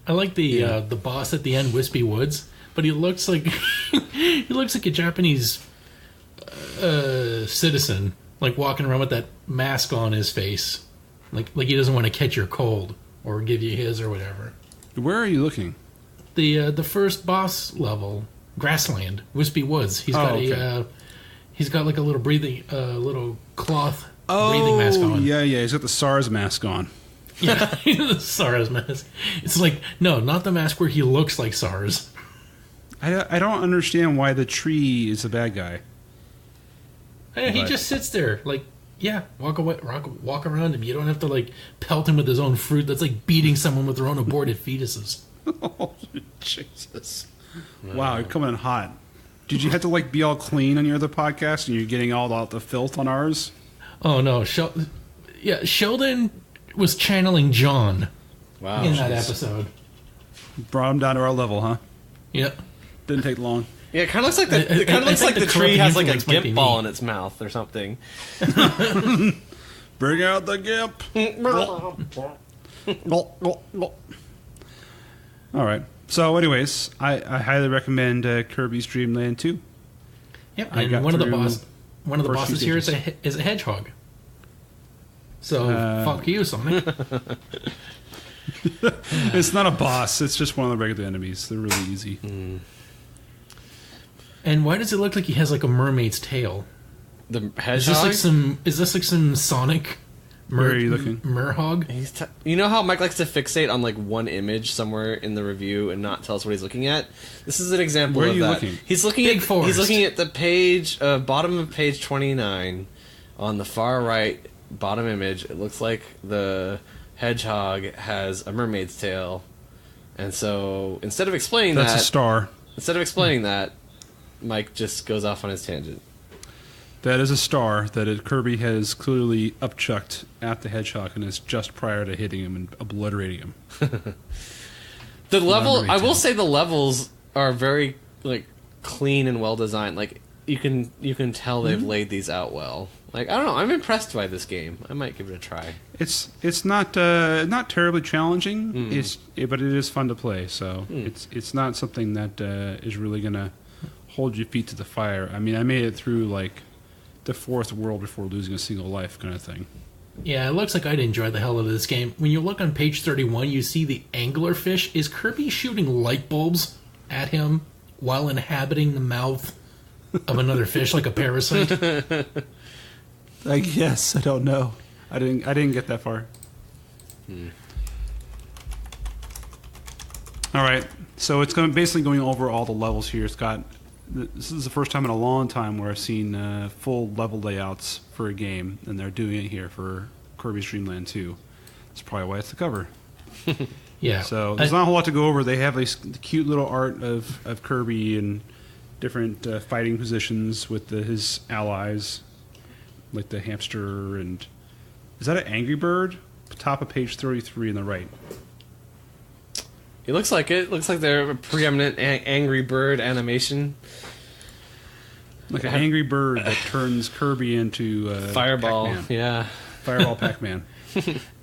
I like the boss at the end, Wispy Woods. But he looks like a Japanese citizen, like walking around with that mask on his face, like he doesn't want to catch your cold or give you his or whatever. Where are you looking? The first boss level, Grassland, Wispy Woods. He's got he's got like a little little cloth breathing mask on. Yeah, he's got the SARS mask on. Yeah, the SARS mask. It's like no, not the mask where he looks like SARS. I don't understand why the tree is the bad guy. He just sits there, like, walk around him. You don't have to, like, pelt him with his own fruit. That's like beating someone with their own aborted fetuses. Oh, Jesus. Wow, you're coming in hot. Did you have to, like, be all clean on your other podcast and you're getting all the filth on ours? Oh, no. Sheldon was channeling John in that episode. Brought him down to our level, huh? Yep. Didn't take long. Yeah, it kind of looks like the tree has like a gimp ball in its mouth or something. Bring out the gimp. All right. So, anyways, I highly recommend Kirby's Dreamland 2. Yep. And one of the bosses here is a hedgehog. So fuck you, Sonic. It's not a boss. It's just one of the regular enemies. They're really easy. Mm. And why does it look like he has like a mermaid's tail? The hedgehog? Is this like some Sonic? Where are you looking? Merhog? You know how Mike likes to fixate on like one image somewhere in the review and not tell us what he's looking at? This is an example of that. Where are you looking? He's looking at the page, bottom of page 29, on the far right bottom image. It looks like the hedgehog has a mermaid's tail, and so instead of explaining that's a star. Instead of explaining that, Mike just goes off on his tangent. That is a star that Kirby has clearly upchucked at the Hedgehog, and is just prior to hitting him and obliterating him. The level, I will say, the levels are very like clean and well designed. Like you can tell they've laid these out well. Like I don't know, I'm impressed by this game. I might give it a try. It's not terribly challenging. But it is fun to play. So it's not something that is really gonna hold your feet to the fire. I mean, I made it through like the fourth world before losing a single life, kind of thing. Yeah, it looks like I'd enjoy the hell out of this game. When you look on page 31, you see the anglerfish. Is Kirby shooting light bulbs at him while inhabiting the mouth of another fish like a parasite? I guess. I don't know. I didn't get that far. All right. So it's basically going over all the levels here. This is the first time in a long time where I've seen full level layouts for a game, and they're doing it here for Kirby's Dreamland 2. That's probably why it's the cover. Yeah. So there's not a whole lot to go over. They have this cute little art of Kirby and different fighting positions with his allies, like the hamster and... Is that an Angry Bird? Top of page 33 on the right. It looks like it. Looks like they're a preeminent Angry Bird animation. Like an Angry Bird that turns Kirby into Fireball. Pac-Man. Yeah. Fireball Pac-Man.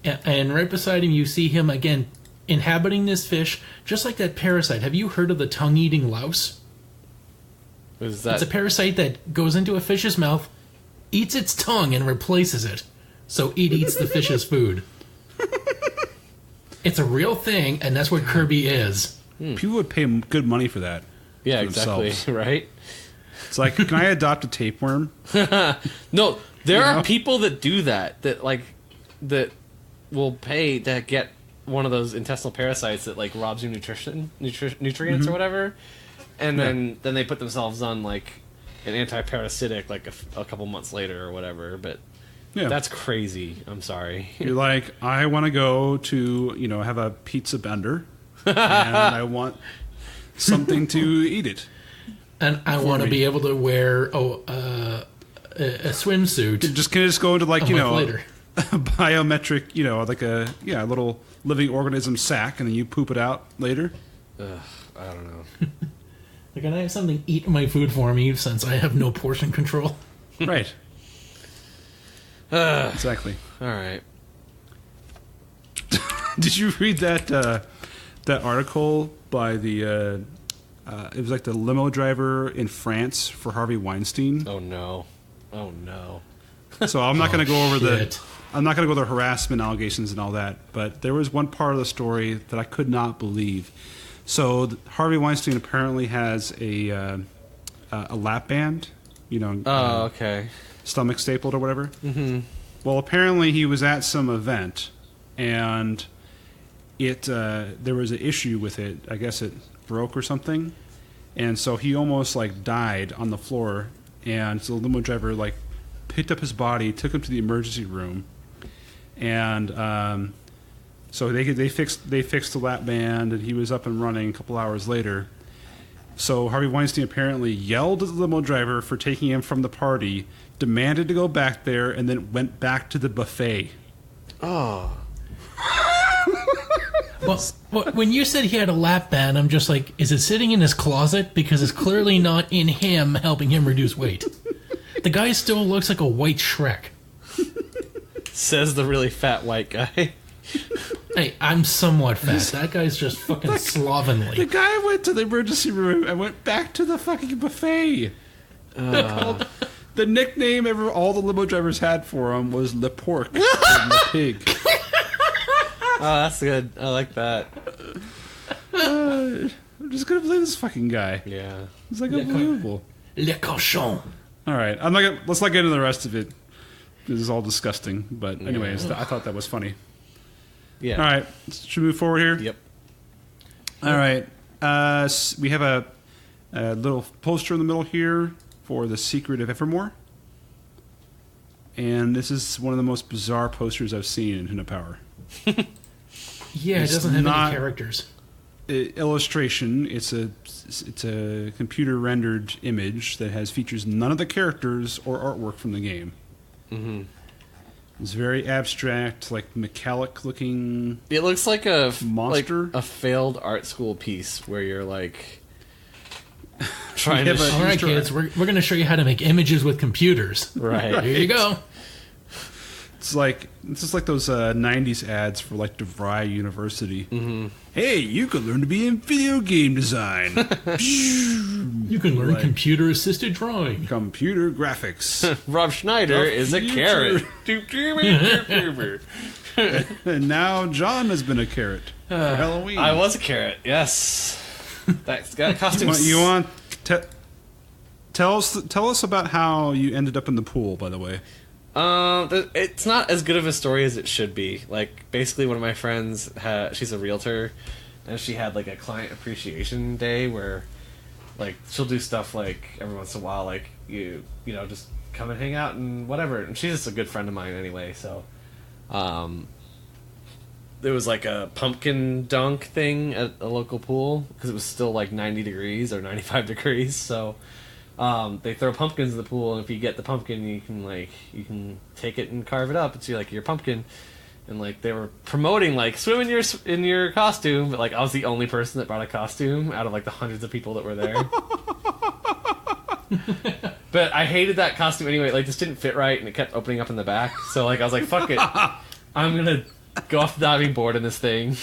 Yeah, and right beside him, you see him again inhabiting this fish, just like that parasite. Have you heard of the tongue-eating louse? What is that? It's a parasite that goes into a fish's mouth, eats its tongue, and replaces it. So it eats the fish's food. It's a real thing, and that's what Kirby is. People would pay good money for that. Yeah, for exactly. themselves. Right? It's like, can I adopt a tapeworm? No, there are people that do that will pay to get one of those intestinal parasites that like robs you nutrients or whatever, and then they put themselves on like an anti-parasitic like a couple months later or whatever. But that's crazy. I'm sorry. You're like, I want to go to have a pizza bender, and I want something to eat it. And I want to be able to wear a swimsuit. Can I just go into like later. a biometric, like a little living organism sack, and then you poop it out later? I don't know. Like, can I have something eat my food for me since I have no portion control? Right. Exactly. All right. Did you read that article by the? It was like the limo driver in France for Harvey Weinstein. Oh no. So I'm not going to go over I'm not going to go over the harassment allegations and all that. But there was one part of the story that I could not believe. So Harvey Weinstein apparently has a lap band. Okay. Stomach stapled or whatever. Mm-hmm. Well, apparently he was at some event, and there was an issue with it. I guess it broke or something, and so he almost like died on the floor. And so the limo driver like picked up his body, took him to the emergency room, and so they fixed the lap band, and he was up and running a couple hours later. So Harvey Weinstein apparently yelled at the limo driver for taking him from the party, demanded to go back there, and then went back to the buffet. Oh. Well, when you said he had a lap band, I'm just like, is it sitting in his closet? Because it's clearly not in him helping him reduce weight. The guy still looks like a white Shrek. Says the really fat white guy. Hey, I'm somewhat fat. That guy's just fucking slovenly. The guy went to the emergency room and went back to the fucking buffet. The nickname all the limo drivers had for him was Le Porc, the pig. Oh, that's good. I like that. I'm just gonna believe this fucking guy. Yeah, it's like unbelievable. Le cochon. All right, let's not get into the rest of it. This is all disgusting. But anyways, I thought that was funny. Yeah. All right, should we move forward here? Yep. All right. We have a little poster in the middle here for The Secret of Evermore. And this is one of the most bizarre posters I've seen in Nintendo Power. Yeah, it doesn't have any characters. illustration. It's a computer rendered image that has features none of the characters or artwork from the game. Mm-hmm. It's very abstract, like metallic looking. It looks like a monster, like a failed art school piece where you're like trying to. All right, kids, we're going to show you how to make images with computers. Right. Here you go. It's just like those '90s ads for like DeVry University. Mm-hmm. Hey, you can learn to be in video game design. You can learn computer-assisted drawing. Computer graphics. Rob Schneider is a carrot. And now John has been a carrot for Halloween. I was a carrot. Yes. That's got costumes. You want tell us about how you ended up in the pool, by the way. It's not as good of a story as it should be. Like, basically, one of my friends she's a realtor, and she had like a client appreciation day where, like, she'll do stuff like every once in a while, like you know, just come and hang out and whatever. And she's just a good friend of mine anyway. So, there was like a pumpkin dunk thing at a local pool because it was still like 90 degrees or 95 degrees. So. They throw pumpkins in the pool, and if you get the pumpkin, you can take it and carve it up. It's your pumpkin, and like they were promoting like swim in your costume, but like I was the only person that brought a costume out of like the hundreds of people that were there. But I hated that costume anyway. Like this didn't fit right, and it kept opening up in the back. So like I was like, fuck it, I'm gonna go off the diving board in this thing,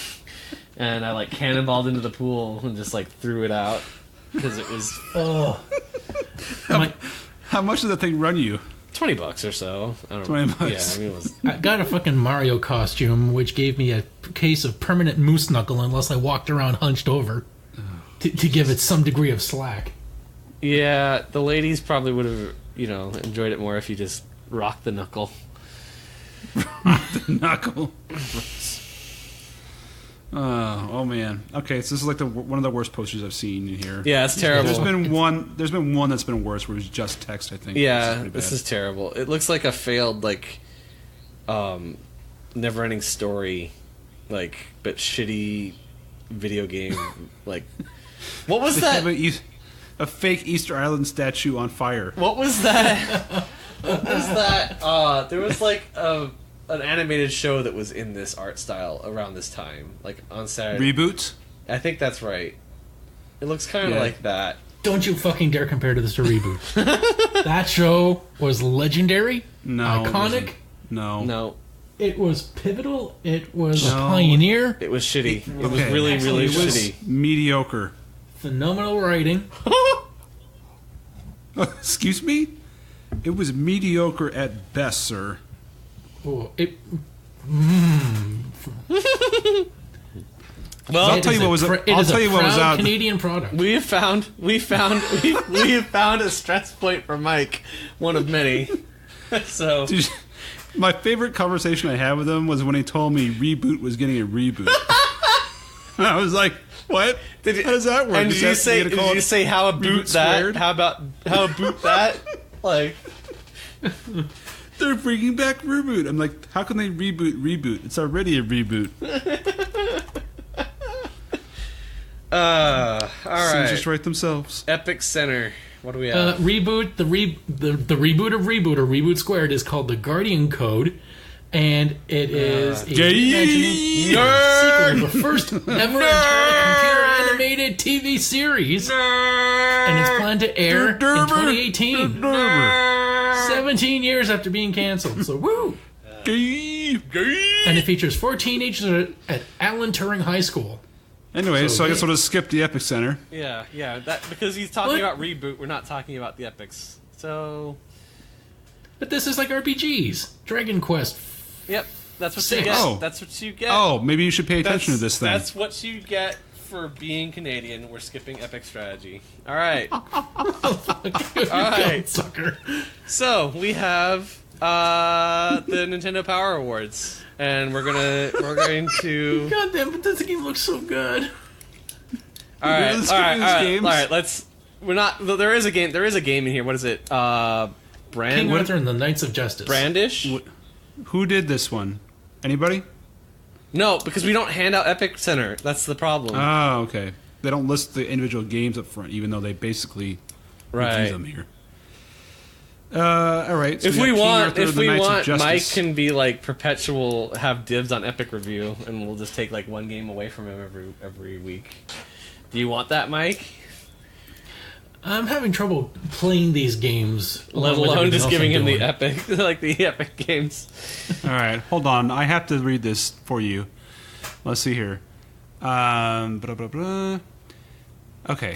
and I like cannonballed into the pool and just like threw it out because it was. Oh. How much did that thing run you? $20 or so. I don't know. $20. Yeah, I mean, it was. I got a fucking Mario costume, which gave me a case of permanent moose knuckle unless I walked around hunched over to give it some degree of slack. Yeah, the ladies probably would have, enjoyed it more if you just rocked the knuckle. The knuckle. Oh man. Okay, so this is like one of the worst posters I've seen in here. Yeah, it's terrible. There's been one that's been worse where it was just text, I think. Yeah, this is terrible. It looks like a failed never-ending story, but shitty video game. Like, what was that? A fake Easter Island statue on fire. What was that? What was that? There was like an animated show that was in this art style around this time, like on Saturday. Reboots? I think that's right. It looks kind of like that. Don't you fucking dare compare to this to Reboot. That show was legendary, iconic. No. It was pivotal. It was a pioneer. It was shitty. It was really, really shitty. Mediocre. Phenomenal writing. Excuse me? It was mediocre at best, sir. Oh, Well, I'll tell you what was out. Canadian product. We have found a stress point for Mike, one of many. So, my favorite conversation I had with him was when he told me Reboot was getting a reboot. I was like, "What? How does that work?" And did you say how a boot that? How a boot that? Like. They're bringing back Reboot. I'm like, how can they reboot? It's already a reboot. All right. Just write themselves. Epic Center. What do we have? Reboot. The reboot of Reboot, or Reboot Squared, is called the Guardian Code, and it is a sequel to the first ever computer animated TV series, and it's planned to air in 2018. 17 years after being canceled, so woo! And it features 4 teenagers at Alan Turing High School. Anyway, so I guess we'll just skip the Epic Center. Yeah, that because he's talking about Reboot, we're not talking about the Epics. So, but this is like RPGs, Dragon Quest. Yep, that's what you get. Oh. That's what you get. Oh, maybe you should pay attention to this thing. That's what you get for being Canadian. We're skipping Epic Strategy. All right. All right, sucker. So we have the Nintendo Power Awards, and we're going to. God damn! But this game looks so good. All right. Let's. We're not. There is a game. There is a game in here. What is it? King Arthur and the Knights of Justice. Brandish. Who did this one? Anybody? No, because we don't hand out Epic Center. That's the problem. Oh, okay. They don't list the individual games up front, even though they basically review them here. All right. So if we want, Justice. Mike can be like perpetual, have dibs on Epic Review, and we'll just take like one game away from him every week. Do you want that, Mike? I'm having trouble playing these games, let alone just giving him the Epic, like the Epic games. All right, hold on. I have to read this for you. Let's see here. Okay.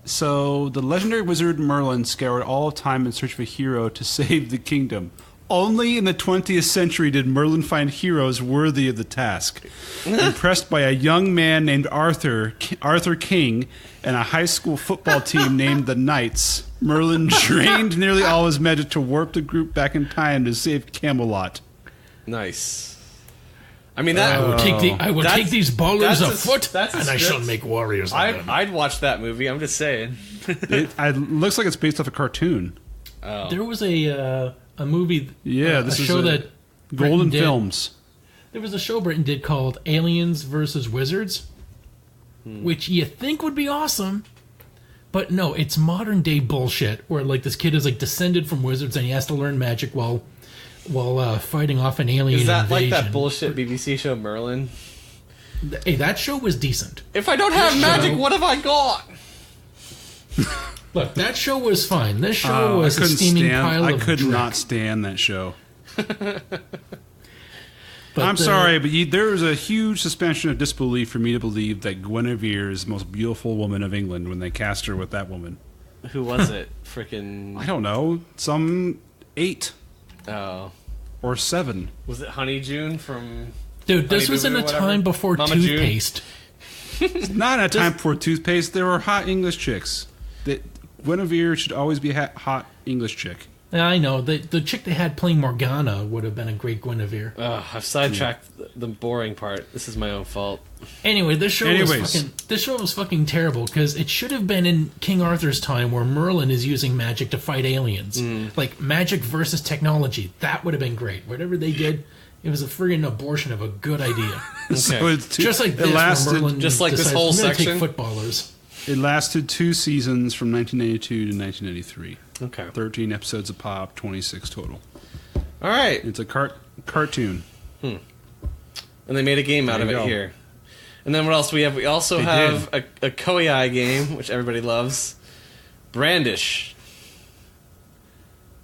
So, the legendary wizard Merlin scoured all of time in search of a hero to save the kingdom. Only in the 20th century did Merlin find heroes worthy of the task. Impressed by a young man named Arthur King, and a high school football team named the Knights, Merlin drained nearly all his magic to warp the group back in time to save Camelot. Nice. I mean, that I will take these ballers afoot, and I shall script. make warriors of them. I'd watch that movie. I'm just saying. It looks like it's based off a cartoon. Oh. There was a movie, this a is show that Golden Britain did. Films. There was a show Britain did called Aliens versus Wizards, which you think would be awesome, but no, it's modern day bullshit. Where like this kid is like descended from wizards and he has to learn magic while fighting off an alien Is that invasion. like that bullshit BBC show Merlin? Hey, that show was decent. If I don't have magic, what have I got? Look, that show was fine. This show was a steaming pile of I could dreck. not stand that show. But I'm sorry, but there is a huge suspension of disbelief for me to believe that Guinevere is the most beautiful woman of England when they cast her with that woman. Who was it? Freaking. I don't know. Some 8 or 7. Was it Honey June from? Dude, this Honey was Boo in Boo a or whatever? time before Mama June? toothpaste. Not a time before toothpaste. There were hot English chicks. Guinevere should always be a hot English chick. I know. The chick they had playing Morgana would have been a great Guinevere. I've sidetracked the boring part. This is my own fault. Anyway, this show was fucking terrible because it should have been in King Arthur's time where Merlin is using magic to fight aliens. Like magic versus technology. That would have been great. Whatever they did, it was a friggin' abortion of a good idea. So it's Just like this, where Merlin just like this decides, whole "I'm gonna section?" take footballers. It lasted 2 seasons from 1992 to 1993. Okay. 13 episodes a pop, 26 total. All right. It's a cartoon. And they made a game out of There it you go. here. And then what else we have? We also have a Koei game, which everybody loves. Brandish.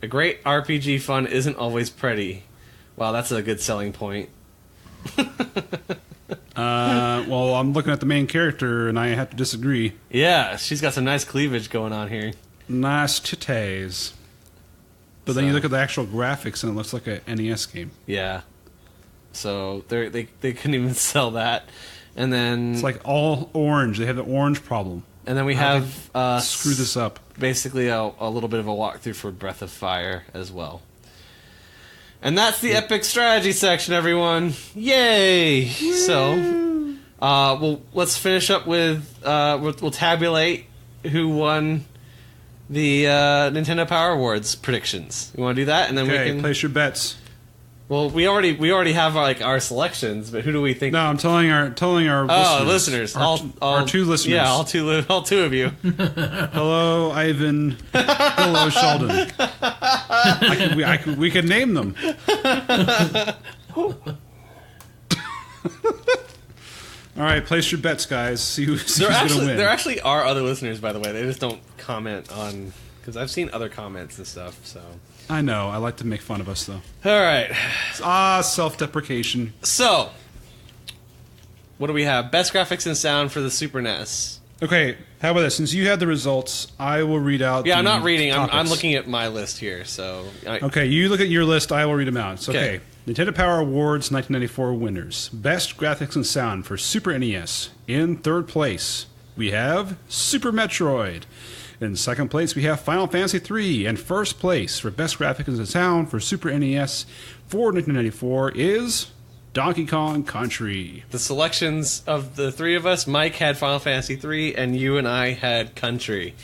A great RPG fun isn't always pretty. Wow, that's a good selling point. Well, I'm looking at the main character, and I have to disagree. Yeah, she's got some nice cleavage going on here. Nice titties. But then you look at the actual graphics, and it looks like a NES game. Yeah. So they couldn't even sell that. And then It's like all orange. They have the orange problem. and then we have Screw this up. basically a little bit of a walkthrough for Breath of Fire as well. And that's the epic strategy section, everyone. Yay! Woo! So, let's finish up with we'll tabulate who won the Nintendo Power Awards predictions. You want to do that, and then we can place your bets. Well, we already have our selections, but who do we think? No, I'm telling our listeners, our 2 listeners. Yeah, all two of you. Hello, Ivan. Hello, Sheldon. We could name them. All right, place your bets, guys. See who's going to win. There actually are other listeners, by the way. They just don't comment on, because I've seen other comments and stuff. So I know. I like to make fun of us, though. all right. Self-deprecation. So, what do we have? Best graphics and sound for the Super NES. Okay, how about this? Since you had the results, I will read out. Yeah, I'm not reading. I'm topics. looking at my list here. So, Okay, you look at your list. I will read them out. It's okay. Okay. Nintendo Power Awards 1994 winners. Best graphics and sound for Super NES. In third place, we have Super Metroid. In second place, we have Final Fantasy III. And first place for best graphics and sound for Super NES for 1994 is Donkey Kong Country. the selections of the three of us, Mike had Final Fantasy III, and you and I had Country.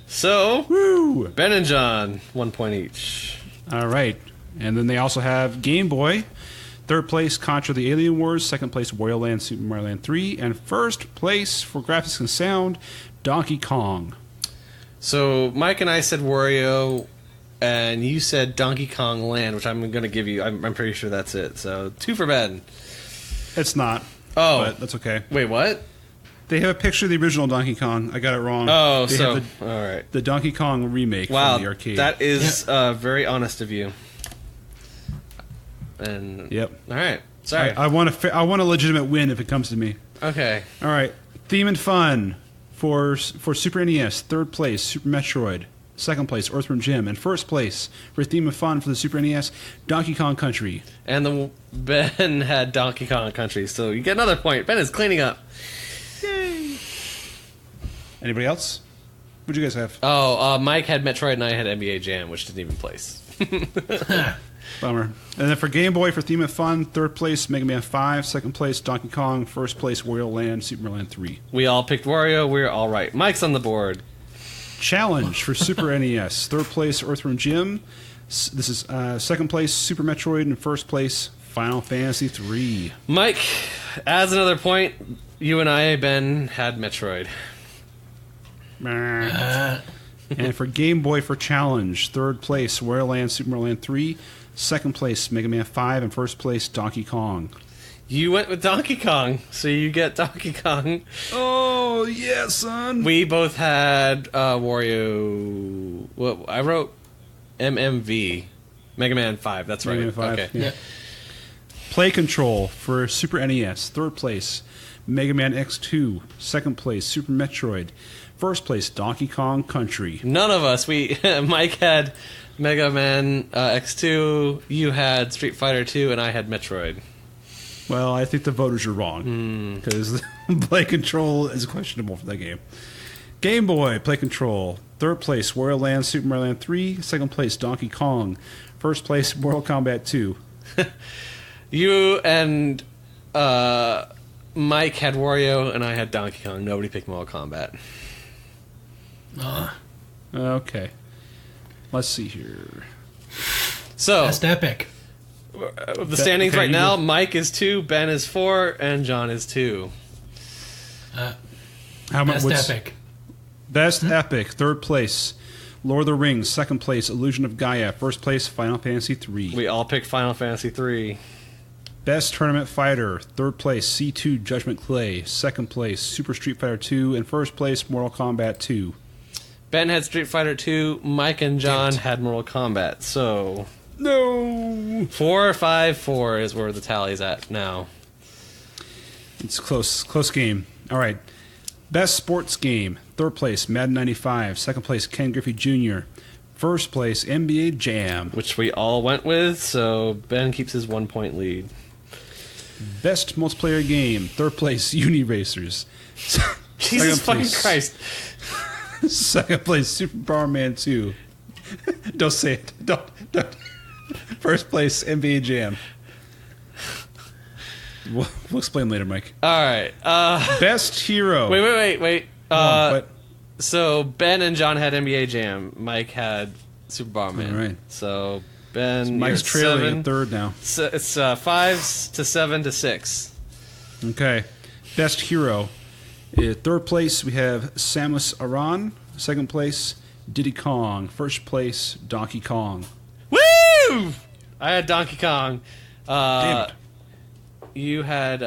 So, Woo! Ben and John, 1 point each. All right. And then they also have Game Boy. Third place, Contra the Alien Wars. Second place, Wario Land, Super Mario Land 3. And first place for graphics and sound, Donkey Kong. So Mike and I said Wario, and you said Donkey Kong Land, which I'm going to give you. I'm pretty sure that's it. So 2 for Ben. It's not. Oh. But that's okay. Wait, what? They have a picture of the original Donkey Kong. I got it wrong. Oh, they so... have all right. the Donkey Kong remake wow, from the arcade. That is very honest of you. And Yep. All right. Sorry. I want a legitimate win if it comes to me. Okay. All right. Theme and Fun for Super NES. Third place, Super Metroid. Second place, Earthworm Jim. And first place for Theme and Fun for the Super NES, Donkey Kong Country. And Ben had Donkey Kong Country, so you get another point. Ben is cleaning up. Yay! Anybody else? What'd you guys have? Oh, Mike had Metroid and I had NBA Jam, which didn't even place. Bummer. And then for Game Boy for Theme and Fun, third place, Mega Man 5. Second place, Donkey Kong. First place, Wario Land, Super Mario Land 3. We all picked Wario. We're all right. Mike's on the board. Challenge for Super NES. Third place, Earthworm Jim. This is second place, Super Metroid. And first place, Final Fantasy 3. Mike, as another point, you and I, Ben, had Metroid. And for Game Boy for Challenge, third place, Wario Land, Super Mario Land 3. Second place, Mega Man 5. And first place, Donkey Kong. You went with Donkey Kong, so you get Donkey Kong. Oh, yeah, son. We both had Wario... Well, I wrote MMV. Mega Man 5, that's right. Mega Man 5, okay. yeah. Play Control for Super NES. Third place, Mega Man X2. Second place, Super Metroid. First place, Donkey Kong Country. None of us. Mike had Mega Man X2, you had Street Fighter 2, and I had Metroid. Well, I think the voters are wrong, because Play Control is questionable for that game. Game Boy, Play Control. Third place, Wario Land, Super Mario Land 3. Second place, Donkey Kong. First place, Mortal Kombat 2. You and Mike had Wario, and I had Donkey Kong. Nobody picked Mortal Kombat. Okay. Let's see here. So, Best epic. the standings right now, Mike is 2, Ben is 4, and John is 2. How much? Best epic. Best Epic, third place, Lord of the Rings. Second place, Illusion of Gaia. First place, Final Fantasy 3. We all picked Final Fantasy 3. Best Tournament Fighter, third place, C2 Judgment Clay. Second place, Super Street Fighter 2. And first place, Mortal Kombat 2. Ben had Street Fighter 2, Mike and John had Mortal Kombat. So, No! 4-5-4 is where the tally's at now. It's close game. All right. Best Sports Game, third place, Madden 95. Second place, Ken Griffey Jr. First place, NBA Jam. Which we all went with, so Ben keeps his 1-point lead. Best Multiplayer Game, third place, Uni Racers. Jesus fucking Christ. Second place, Super Power Man 2. Don't say it. Don't. First place, NBA Jam. We'll explain later, Mike. All right. Best Hero. Wait. So Ben and John had NBA Jam. Mike had Super Bomberman. All right. So Ben, So Mike's you're at trailing 7. in third now. So it's 5-7-6. Okay. Best Hero. Third place, we have Samus Aran. Second place, Diddy Kong. First place, Donkey Kong. Woo! I had Donkey Kong. Damn it. You had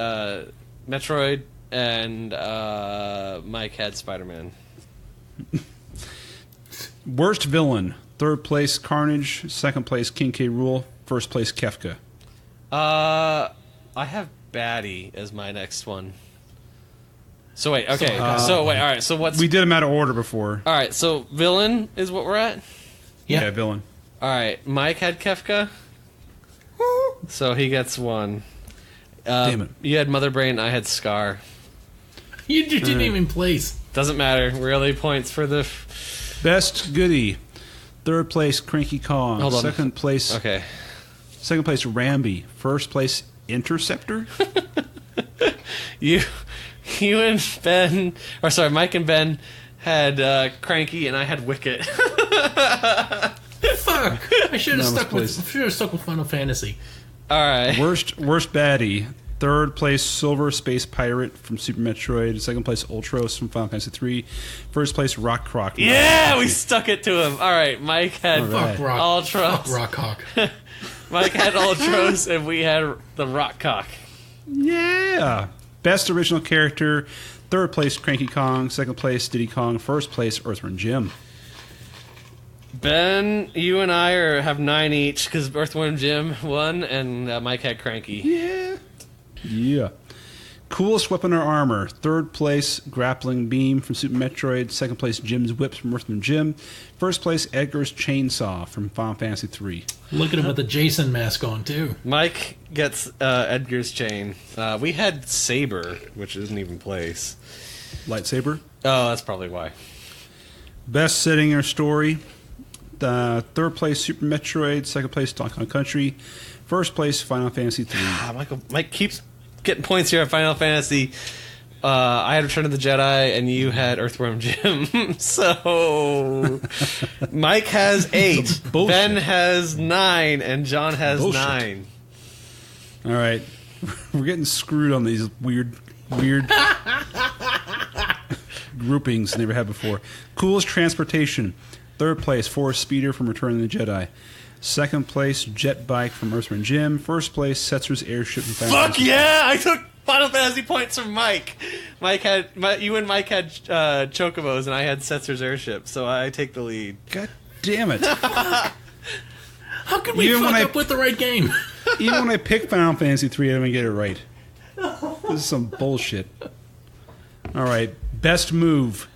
Metroid, and Mike had Spider-Man. Worst Villain. Third place, Carnage. Second place, King K. Rool. First place, Kefka. I have Batty as my next one. So wait, okay. All right. So what's We did them out of order before. all right? So villain is what we're at. Yeah, Villain. All right, Mike had Kefka, so he gets 1. Damn it. You had Mother Brain, I had Scar. You didn't even place. Doesn't matter. Really, points for the. Best Goody. Third place, Cranky Kong. Hold on. Second place, Okay. Second place, Rambi. First place, Interceptor. You and Ben, or sorry, Mike and Ben had Cranky, and I had Wicket. Fuck! I should have stuck with Final Fantasy. All right. Worst baddie. Third place, Silver Space Pirate from Super Metroid. Second place, Ultros from Final Fantasy 3. First place, Rock Croc. Yeah, we stuck it to him. All right, Mike had Fuck Ultros. Fuck Rockhawk. Mike had Ultros, and we had the Rock Cock. Yeah. Best original character. Third place, Cranky Kong. Second place, Diddy Kong. First place, Earthworm Jim. Ben, you and I have 9 each because Earthworm Jim won, and Mike had Cranky. Yeah. Coolest weapon or armor. Third place, Grappling Beam from Super Metroid. Second place, Jim's Whips from Earthworm Jim. First place, Edgar's Chainsaw from Final Fantasy 3. Look at him with the Jason mask on, too. Mike gets Edgar's Chain. We had Saber, which isn't even place. Lightsaber. Oh, that's probably why. Best setting or story. Third place, Super Metroid. Second place, Donkey Kong Country. First place, Final Fantasy 3. Mike keeps getting points here at Final Fantasy. I had Return of the Jedi, and you had Earthworm Jim. So Mike has 8, Ben has 9, and John has 9. All right, we're getting screwed on these weird groupings never had before. Coolest transportation. Third place, Forest Speeder from Return of the Jedi. Second place, Jet Bike from Earthworm Jim. First place, Setzer's Airship from Final Fantasy. Fuck yeah! I took Final Fantasy points from Mike. You and Mike had Chocobos, and I had Setzer's Airship, so I take the lead. God damn it. How could we fuck up with the right game? Even when I pick Final Fantasy 3, I didn't get it right. This is some bullshit. All right, best move.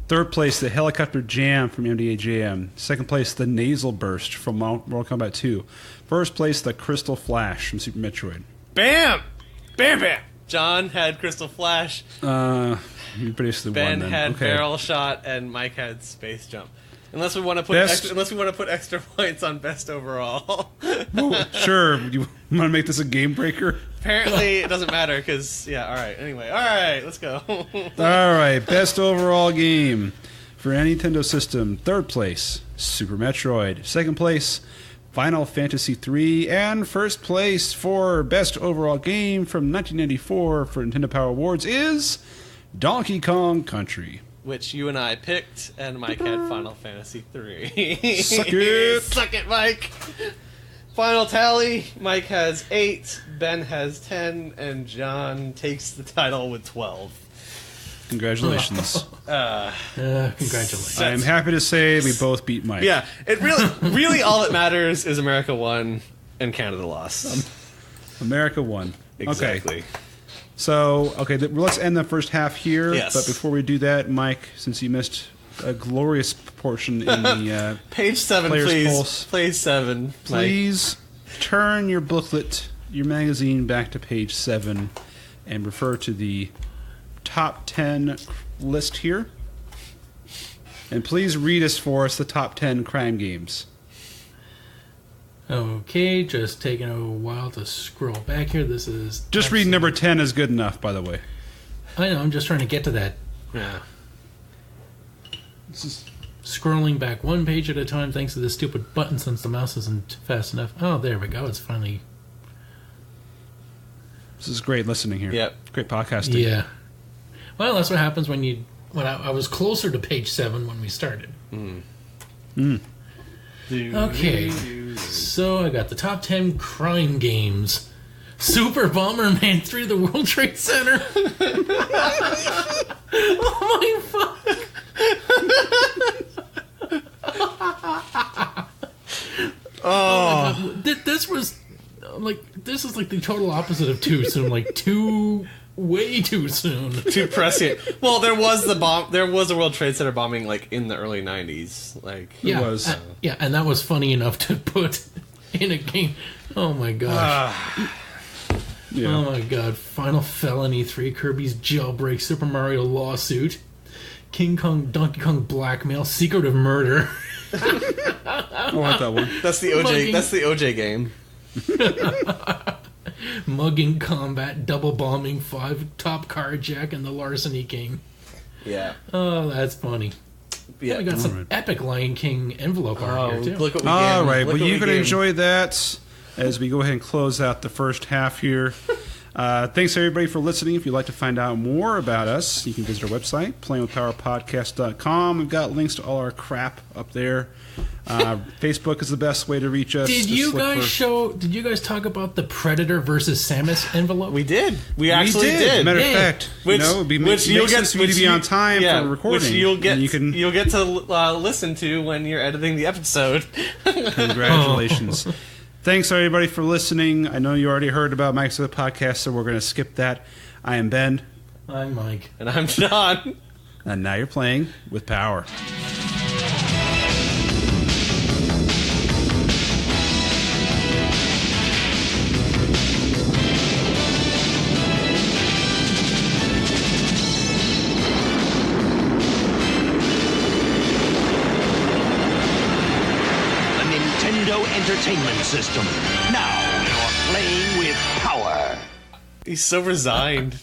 Third place, the Helicopter Jam from MDA Jam. Second place, the Nasal Burst from Mortal Kombat 2. First place, the Crystal Flash from Super Metroid. Bam! Bam, bam! John had Crystal Flash. You basically Ben won then. had Okay. Barrel Shot, and Mike had Space Jump. Unless we want to put extra points on best overall. Well, sure. You want to make this a game breaker? Apparently, it doesn't matter because all right. Anyway, all right, let's go. All right, best overall game for any Nintendo system. Third place, Super Metroid. Second place, Final Fantasy 3. And first place for best overall game from 1994 for Nintendo Power Awards is Donkey Kong Country. Which you and I picked, and Mike had Final Fantasy 3. Suck it! Suck it, Mike! Final tally, Mike has 8, Ben has 10, and John takes the title with 12. Congratulations. Congratulations. I am happy to say we both beat Mike. Yeah, it really all that matters is America won and Canada lost. America won. Exactly. Okay. So, let's end the first half here. Yes. But before we do that, Mike, since you missed a glorious portion in the Page 7, Player's please. Pulse. Page 7. Please turn your booklet, your magazine, back to page 7 and refer to the top 10 list here. And please read us for us the top 10 crime games. Okay, just taking a while to scroll back here. This is... Just read number 10 is good enough, by the way. I know, I'm just trying to get to that. Yeah. This is... Scrolling back one page at a time thanks to this stupid button since the mouse isn't fast enough. Oh, there we go. It's finally... This is great listening here. Yep. Great podcasting. Yeah. Well, that's what happens when I was closer to page 7 when we started. Okay, so I got the top 10 crime games. Super Bomberman 3: The World Trade Center. Oh my fuck. Oh my God. This was this is like the total opposite of too soon. Way too soon. Too prescient. Well, there was a World Trade Center bombing in the early 90s. Yeah, it was. Yeah, and that was funny enough to put in a game. Oh my gosh. Yeah. Oh my god. Final Felony 3, Kirby's Jailbreak, Super Mario Lawsuit, King Kong, Donkey Kong Blackmail, Secret of Murder. I want that one. That's the OJ. Mugging. That's the OJ game. Mugging Combat, Double Bombing 5, Top Carjack, and the Larceny King. Yeah. Oh, that's funny. Yeah. We got some epic Lion King envelope art here, too. Look what we All gave him. right, Look well, what you we can gave him. enjoy that as we go ahead and close out the first half here. Thanks everybody for listening. If you'd like to find out more about us, you can visit our website, playingwithpowerpodcast.com. We've got links to all our crap up there. Facebook is the best way to reach us. Did you guys talk about the Predator versus Samus envelope? We did. We actually did. Matter of fact, you'll get to be on time for recording. Which you'll get to listen to when you're editing the episode. Congratulations. Thanks, everybody, for listening. I know you already heard about Mike's the podcast, so we're going to skip that. I am Ben. I'm Mike. And I'm John. And now you're playing with power. Entertainment system. Now you're playing with power. He's so resigned.